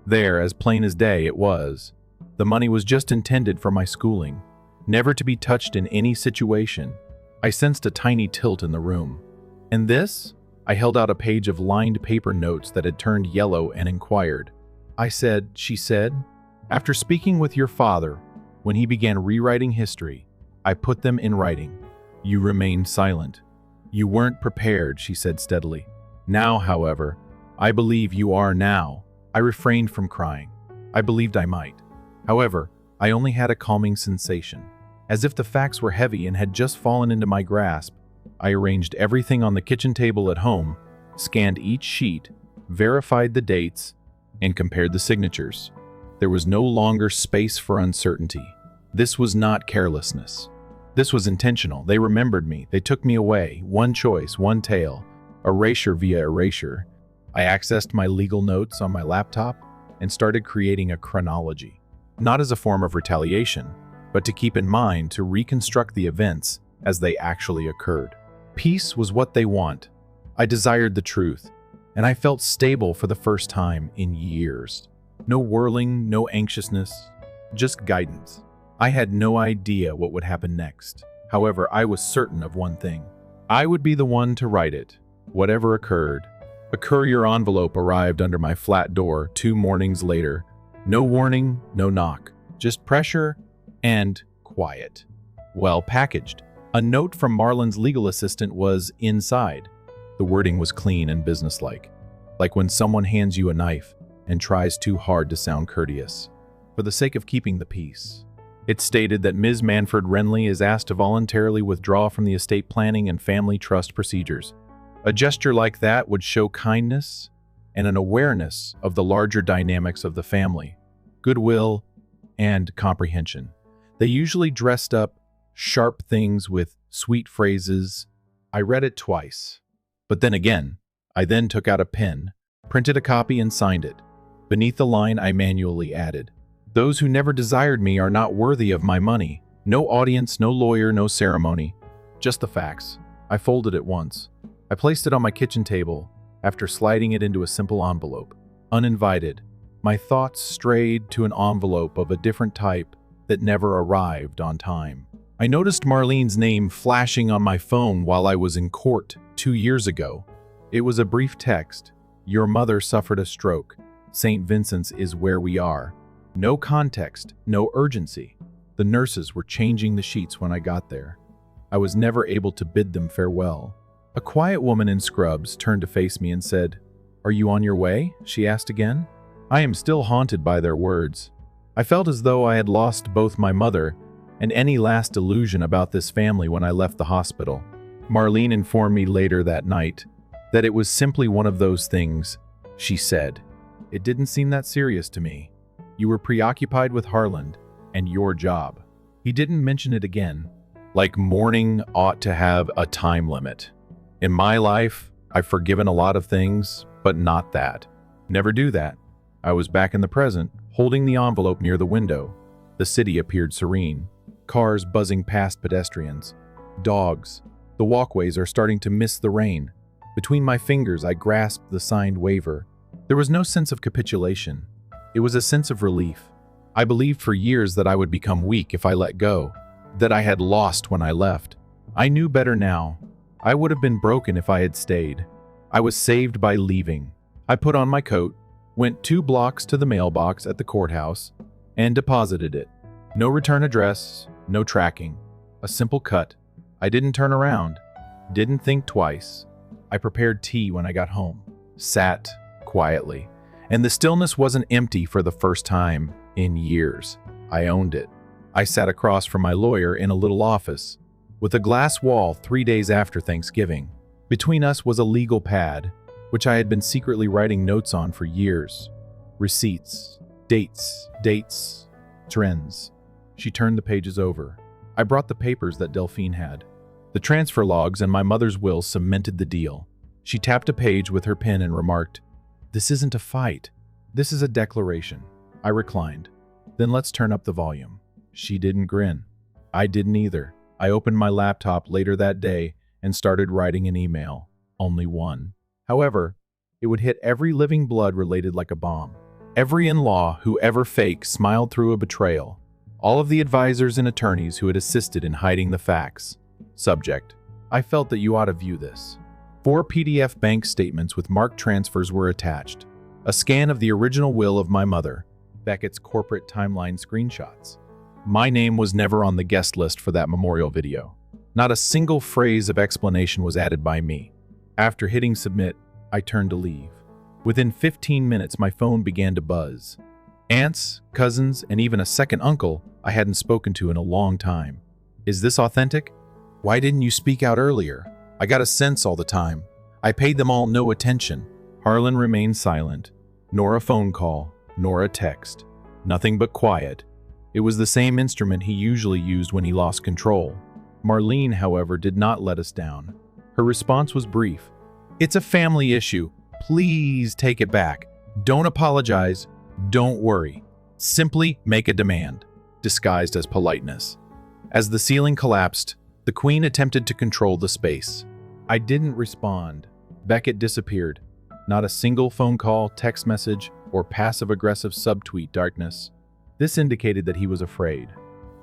There, as plain as day, it was. The money was just intended for my schooling, never to be touched in any situation. I sensed a tiny tilt in the room. And this? I held out a page of lined paper notes that had turned yellow and inquired. I said, she said, after speaking with your father, when he began rewriting history, I put them in writing. You remained silent. You weren't prepared, she said steadily. Now, however, I believe you are now. I refrained from crying. I believed I might. However, I only had a calming sensation. As if the facts were heavy and had just fallen into my grasp, I arranged everything on the kitchen table at home, scanned each sheet, verified the dates, and compared the signatures. There was no longer space for uncertainty. This was not carelessness. This was intentional. They remembered me. They took me away. One choice, one tale. Erasure via erasure. I accessed my legal notes on my laptop and started creating a chronology. Not as a form of retaliation, but to keep in mind to reconstruct the events as they actually occurred. Peace was what they want. I desired the truth, and I felt stable for the first time in years. No whirling, no anxiousness, just guidance. I had no idea what would happen next. However, I was certain of one thing. I would be the one to write it, whatever occurred. A courier envelope arrived under my flat door 2 mornings later. No warning, no knock, just pressure and quiet. Well packaged. A note from Marlon's legal assistant was inside. The wording was clean and businesslike, like when someone hands you a knife and tries too hard to sound courteous, for the sake of keeping the peace. It stated that Ms. Manford Renly is asked to voluntarily withdraw from the estate planning and family trust procedures. A gesture like that would show kindness and an awareness of the larger dynamics of the family, goodwill, and comprehension. They usually dressed up sharp things with sweet phrases. I read it twice. But then again, I then took out a pen, printed a copy, and signed it. Beneath the line, I manually added, "Those who never desired me are not worthy of my money. No audience, no lawyer, no ceremony. Just the facts." I folded it once. I placed it on my kitchen table after sliding it into a simple envelope. Uninvited, my thoughts strayed to an envelope of a different type that never arrived on time. I noticed Marlene's name flashing on my phone while I was in court 2 years ago. It was a brief text. "Your mother suffered a stroke. St. Vincent's is where we are." No context, no urgency. The nurses were changing the sheets when I got there. I was never able to bid them farewell. A quiet woman in scrubs turned to face me and said, "Are you on your way?" she asked again. I am still haunted by their words. I felt as though I had lost both my mother and any last illusion about this family when I left the hospital. Marlene informed me later that night that it was simply one of those things. She said, "It didn't seem that serious to me. You were preoccupied with Harland and your job. He didn't mention it again. Like mourning ought to have a time limit. In my life, I've forgiven a lot of things, but not that. Never do that. I was back in the present, holding the envelope near the window. The city appeared serene. Cars buzzing past pedestrians. Dogs. The walkways are starting to miss the rain. Between my fingers, I grasped the signed waiver. There was no sense of capitulation. It was a sense of relief. I believed for years that I would become weak if I let go, that I had lost when I left. I knew better now. I would have been broken if I had stayed. I was saved by leaving. I put on my coat, went 2 blocks to the mailbox at the courthouse, and deposited it. No return address, no tracking. A simple cut. I didn't turn around, didn't think twice. I prepared tea when I got home, sat quietly, and the stillness wasn't empty for the first time in years. I owned it. I sat across from my lawyer in a little office, with a glass wall 3 days after Thanksgiving. Between us was a legal pad, which I had been secretly writing notes on for years. Receipts, dates, trends. She turned the pages over. I brought the papers that Delphine had. The transfer logs and my mother's will cemented the deal. She tapped a page with her pen and remarked, "This isn't a fight. This is a declaration." I reclined. "Then let's turn up the volume." She didn't grin. I didn't either. I opened my laptop later that day and started writing an email. Only one. However, it would hit every living blood related like a bomb. Every in-law who ever faked smiled through a betrayal. All of the advisors and attorneys who had assisted in hiding the facts. Subject: I felt that you ought to view this. 4 PDF bank statements with marked transfers were attached. A scan of the original will of my mother. Beckett's corporate timeline screenshots. My name was never on the guest list for that memorial video. Not a single phrase of explanation was added by me. After hitting submit, I turned to leave. Within 15 minutes, my phone began to buzz. Aunts, cousins, and even a second uncle I hadn't spoken to in a long time. Is this authentic? Why didn't you speak out earlier? I got a sense all the time. I paid them all no attention. Harlan remained silent. Nor a phone call, nor a text. Nothing but quiet. It was the same instrument he usually used when he lost control. Marlene, however, did not let us down. Her response was brief. "It's a family issue. Please take it back. Don't apologize. Don't worry. Simply make a demand," disguised as politeness. As the ceiling collapsed, the Queen attempted to control the space. I didn't respond. Beckett disappeared. Not a single phone call, text message, or passive-aggressive subtweet. Darkness. This indicated that he was afraid.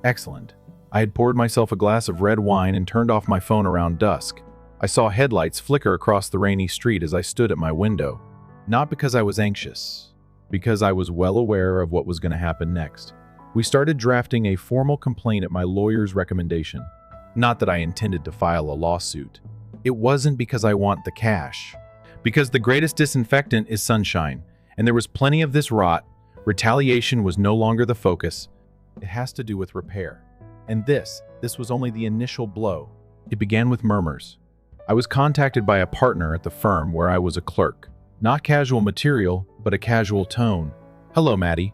Excellent. I had poured myself a glass of red wine and turned off my phone around dusk. I saw headlights flicker across the rainy street as I stood at my window. Not because I was anxious, because I was well aware of what was going to happen next. We started drafting a formal complaint at my lawyer's recommendation. Not that I intended to file a lawsuit. It wasn't because I want the cash. Because the greatest disinfectant is sunshine, and there was plenty of this rot. Retaliation was no longer the focus. It has to do with repair. And this was only the initial blow. It began with murmurs. I was contacted by a partner at the firm where I was a clerk. Not casual material, but a casual tone. "Hello, Maddie.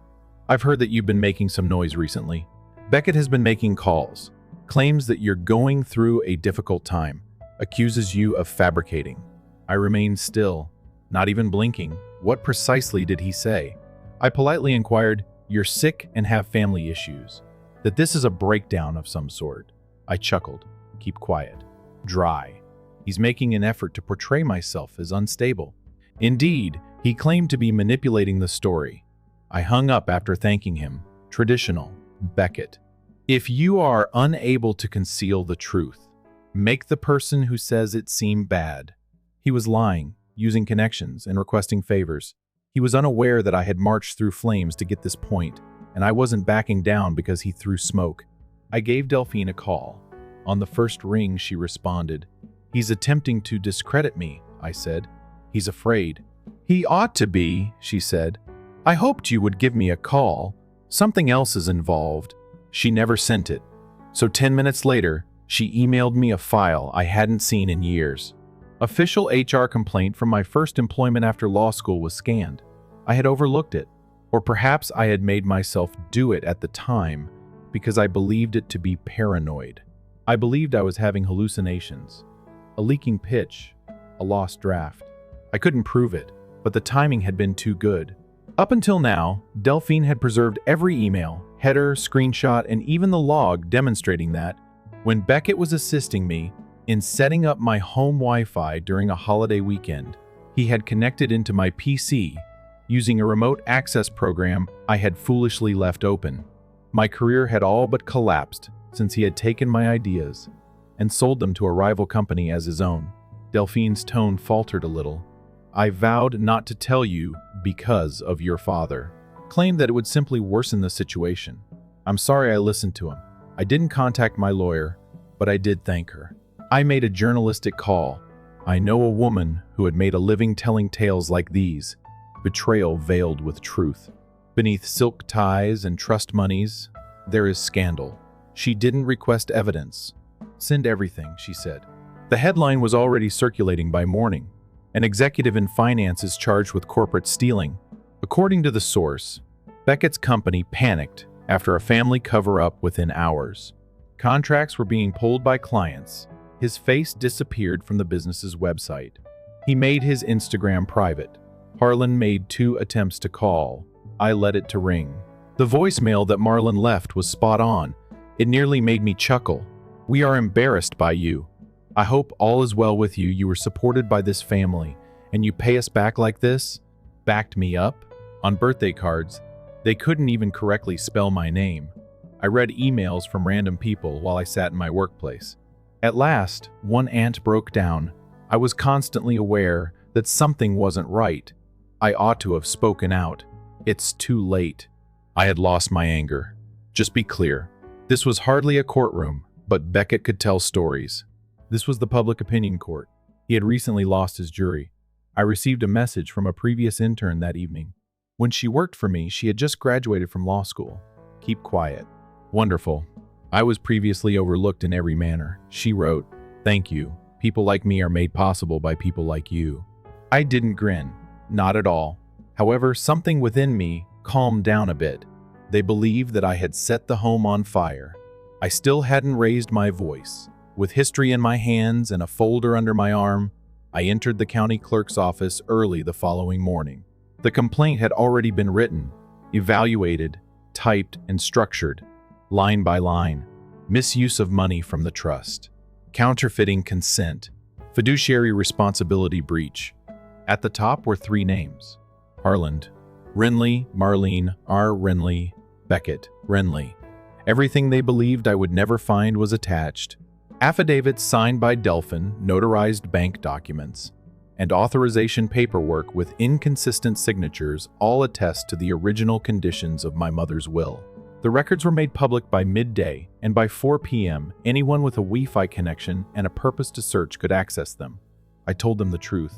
I've heard that you've been making some noise recently. Beckett has been making calls. Claims that you're going through a difficult time. Accuses you of fabricating." I remained still, not even blinking. What precisely did he say? I politely inquired, "You're sick and have family issues. That this is a breakdown of some sort." I chuckled. Keep quiet. Dry. He's making an effort to portray myself as unstable. Indeed, he claimed to be manipulating the story. I hung up after thanking him. Traditional. Beckett. If you are unable to conceal the truth, make the person who says it seem bad. He was lying, using connections and requesting favors. He was unaware that I had marched through flames to get this point, and I wasn't backing down because he threw smoke. I gave Delphine a call. On the first ring, she responded. "He's attempting to discredit me," I said. "He's afraid." "He ought to be," she said. "I hoped you would give me a call. Something else is involved." She never sent it. So 10 minutes later, she emailed me a file I hadn't seen in years. Official HR complaint from my first employment after law school was scanned. I had overlooked it. Or perhaps I had made myself do it at the time because I believed it to be paranoid. I believed I was having hallucinations, a leaking pitch, a lost draft. I couldn't prove it, but the timing had been too good. Up until now, Delphine had preserved every email, header, screenshot, and even the log demonstrating that, when Beckett was assisting me in setting up my home Wi-Fi during a holiday weekend, he had connected into my PC using a remote access program I had foolishly left open. My career had all but collapsed since he had taken my ideas and sold them to a rival company as his own. Delphine's tone faltered a little. I vowed not to tell you because of your father. Claimed that it would simply worsen the situation. I'm sorry I listened to him. I didn't contact my lawyer, but I did thank her. I made a journalistic call. I know a woman who had made a living telling tales like these, betrayal veiled with truth. Beneath silk ties and trust monies, there is scandal. She didn't request evidence. Send everything, she said. The headline was already circulating by morning. An executive in finance is charged with corporate stealing. According to the source, Beckett's company panicked after a family cover-up within hours. Contracts were being pulled by clients. His face disappeared from the business's website. He made his Instagram private. Harlan made 2 attempts to call. I let it to ring. The voicemail that Marlon left was spot on. It nearly made me chuckle. We are embarrassed by you. I hope all is well with you. You were supported by this family, and you pay us back like this? Backed me up? On birthday cards, they couldn't even correctly spell my name. I read emails from random people while I sat in my workplace. At last, one aunt broke down. I was constantly aware that something wasn't right. I ought to have spoken out. It's too late. I had lost my anger. Just be clear. This was hardly a courtroom, but Beckett could tell stories. This was the public opinion court. He had recently lost his jury. I received a message from a previous intern that evening. When she worked for me, she had just graduated from law school. Keep quiet. Wonderful. I was previously overlooked in every manner. She wrote, "Thank you. People like me are made possible by people like you." I didn't grin. Not at all. However, something within me calmed down a bit. They believed that I had set the home on fire. I still hadn't raised my voice. With history in my hands and a folder under my arm, I entered the county clerk's office early the following morning. The complaint had already been written, evaluated, typed, and structured, line by line. Misuse of money from the trust, counterfeiting consent, fiduciary responsibility breach. At the top were 3 names: Harland, Renly, Marlene, R. Renly, Beckett, Renly. Everything they believed I would never find was attached. Affidavits signed by Delphine, notarized bank documents, and authorization paperwork with inconsistent signatures all attest to the original conditions of my mother's will. The records were made public by midday, and by 4 p.m., anyone with a Wi-Fi connection and a purpose to search could access them. I told them the truth.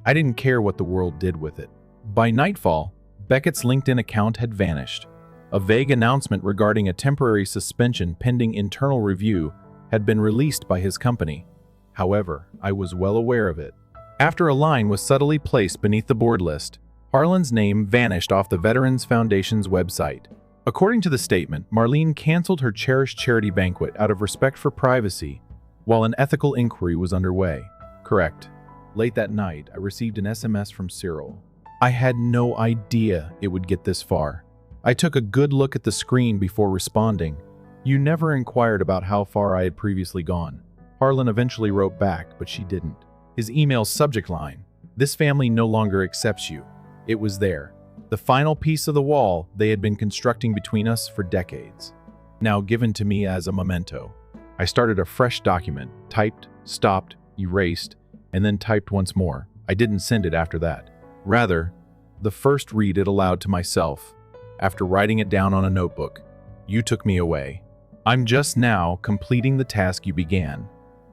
I didn't care what the world did with it. By nightfall, Beckett's LinkedIn account had vanished. A vague announcement regarding a temporary suspension pending internal review had been released by his company. However, I was well aware of it. After a line was subtly placed beneath the board list, Harlan's name vanished off the Veterans Foundation's website. According to the statement, Marlene canceled her cherished charity banquet out of respect for privacy while an ethical inquiry was underway. Correct. Late that night, I received an SMS from Cyril. I had no idea it would get this far. I took a good look at the screen before responding. You never inquired about how far I had previously gone. Harlan eventually wrote back, but she didn't. His email's subject line: "This family no longer accepts you." It was there. The final piece of the wall they had been constructing between us for decades. Now given to me as a memento. I started a fresh document, typed, stopped, erased, and then typed once more. I didn't send it after that. Rather, the first read it aloud to myself, after writing it down on a notebook. You took me away. I'm just now completing the task you began.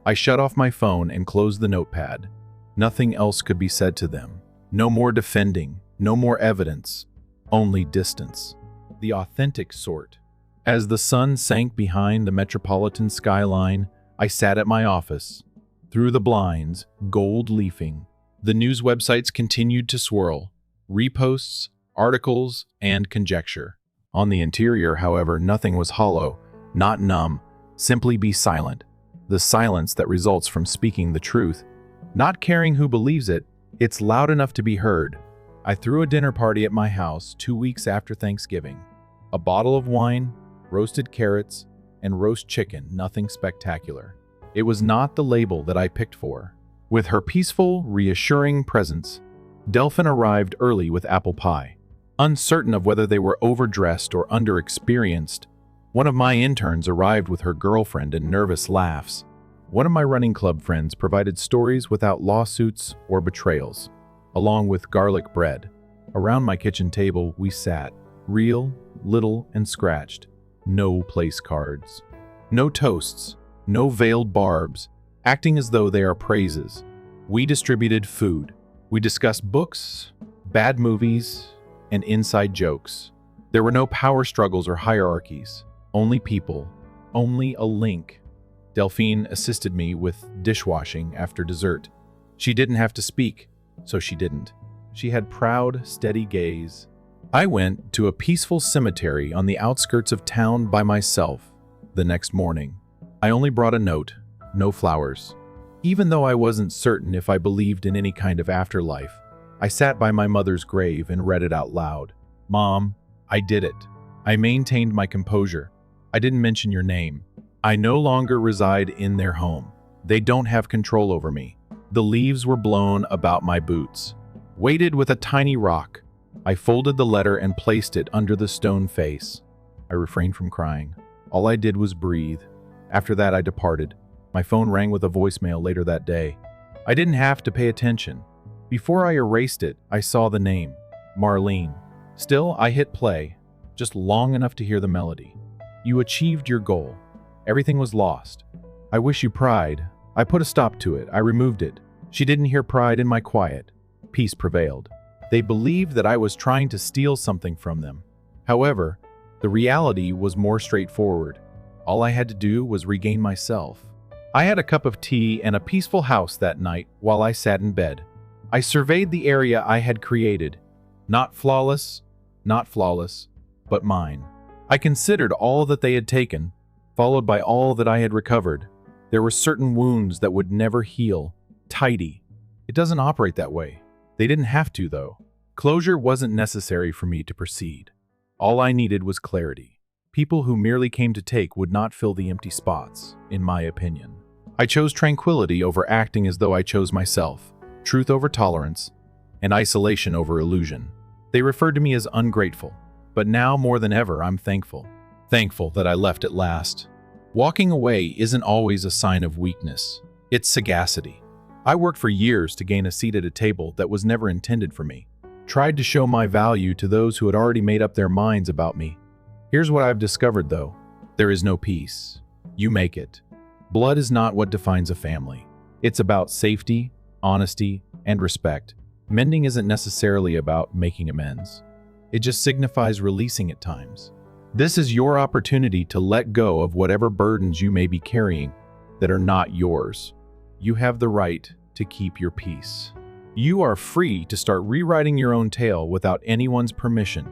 I shut off my phone and closed the notepad. Nothing else could be said to them. No more defending, no more evidence, only distance. The authentic sort. As the sun sank behind the metropolitan skyline, I sat at my office. Through the blinds, gold leafing, the news websites continued to swirl. Reposts, articles, and conjecture. On the interior, however, nothing was hollow, not numb. Simply be silent. The silence that results from speaking the truth. Not caring who believes it, it's loud enough to be heard. I threw a dinner party at my house 2 weeks after Thanksgiving. A bottle of wine, roasted carrots, and roast chicken, nothing spectacular. It was not the label that I picked for. With her peaceful, reassuring presence, Delphin arrived early with apple pie. Uncertain of whether they were overdressed or underexperienced, one of my interns arrived with her girlfriend and nervous laughs. One of my running club friends provided stories without lawsuits or betrayals, along with garlic bread. Around my kitchen table, we sat, real, little, and scratched. No place cards. No toasts. No veiled barbs, acting as though they are praises. We distributed food. We discussed books, bad movies, and inside jokes. There were no power struggles or hierarchies. Only people. Only a link. Delphine assisted me with dishwashing after dessert. She didn't have to speak, so she didn't. She had proud, steady gaze. I went to a peaceful cemetery on the outskirts of town by myself the next morning. I only brought a note, no flowers. Even though I wasn't certain if I believed in any kind of afterlife, I sat by my mother's grave and read it out loud. Mom, I did it. I maintained my composure. I didn't mention your name. I no longer reside in their home. They don't have control over me. The leaves were blown about my boots. Weighted with a tiny rock, I folded the letter and placed it under the stone face. I refrained from crying. All I did was breathe. After that, I departed. My phone rang with a voicemail later that day. I didn't have to pay attention. Before I erased it, I saw the name, Marlene. Still, I hit play, just long enough to hear the melody. You achieved your goal. Everything was lost. I wish you pride. I put a stop to it. I removed it. She didn't hear pride in my quiet. Peace prevailed. They believed that I was trying to steal something from them. However, the reality was more straightforward. All I had to do was regain myself. I had a cup of tea and a peaceful house that night while I sat in bed. I surveyed the area I had created. Not flawless, but mine. I considered all that they had taken, followed by all that I had recovered. There were certain wounds that would never heal. Tidy. It doesn't operate that way. They didn't have to, though. Closure wasn't necessary for me to proceed. All I needed was clarity. People who merely came to take would not fill the empty spots, in my opinion. I chose tranquility over acting as though I chose myself, truth over tolerance, and isolation over illusion. They referred to me as ungrateful, but now more than ever I'm thankful. Thankful that I left at last. Walking away isn't always a sign of weakness. It's sagacity. I worked for years to gain a seat at a table that was never intended for me. Tried to show my value to those who had already made up their minds about me. Here's what I've discovered, though. There is no peace. You make it. Blood is not what defines a family. It's about safety, honesty, and respect. Mending isn't necessarily about making amends. It just signifies releasing at times. This is your opportunity to let go of whatever burdens you may be carrying that are not yours. You have the right to keep your peace. You are free to start rewriting your own tale without anyone's permission.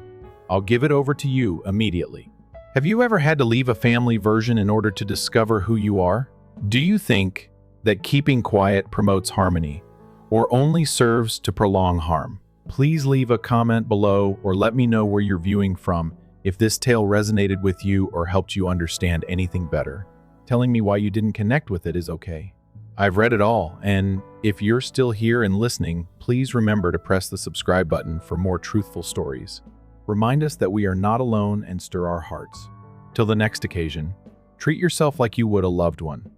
I'll give it over to you immediately. Have you ever had to leave a family version in order to discover who you are? Do you think that keeping quiet promotes harmony or only serves to prolong harm? Please leave a comment below or let me know where you're viewing from if this tale resonated with you or helped you understand anything better. Telling me why you didn't connect with it is okay. I've read it all, and if you're still here and listening, please remember to press the subscribe button for more truthful stories. Remind us that we are not alone and stir our hearts. Till the next occasion, treat yourself like you would a loved one.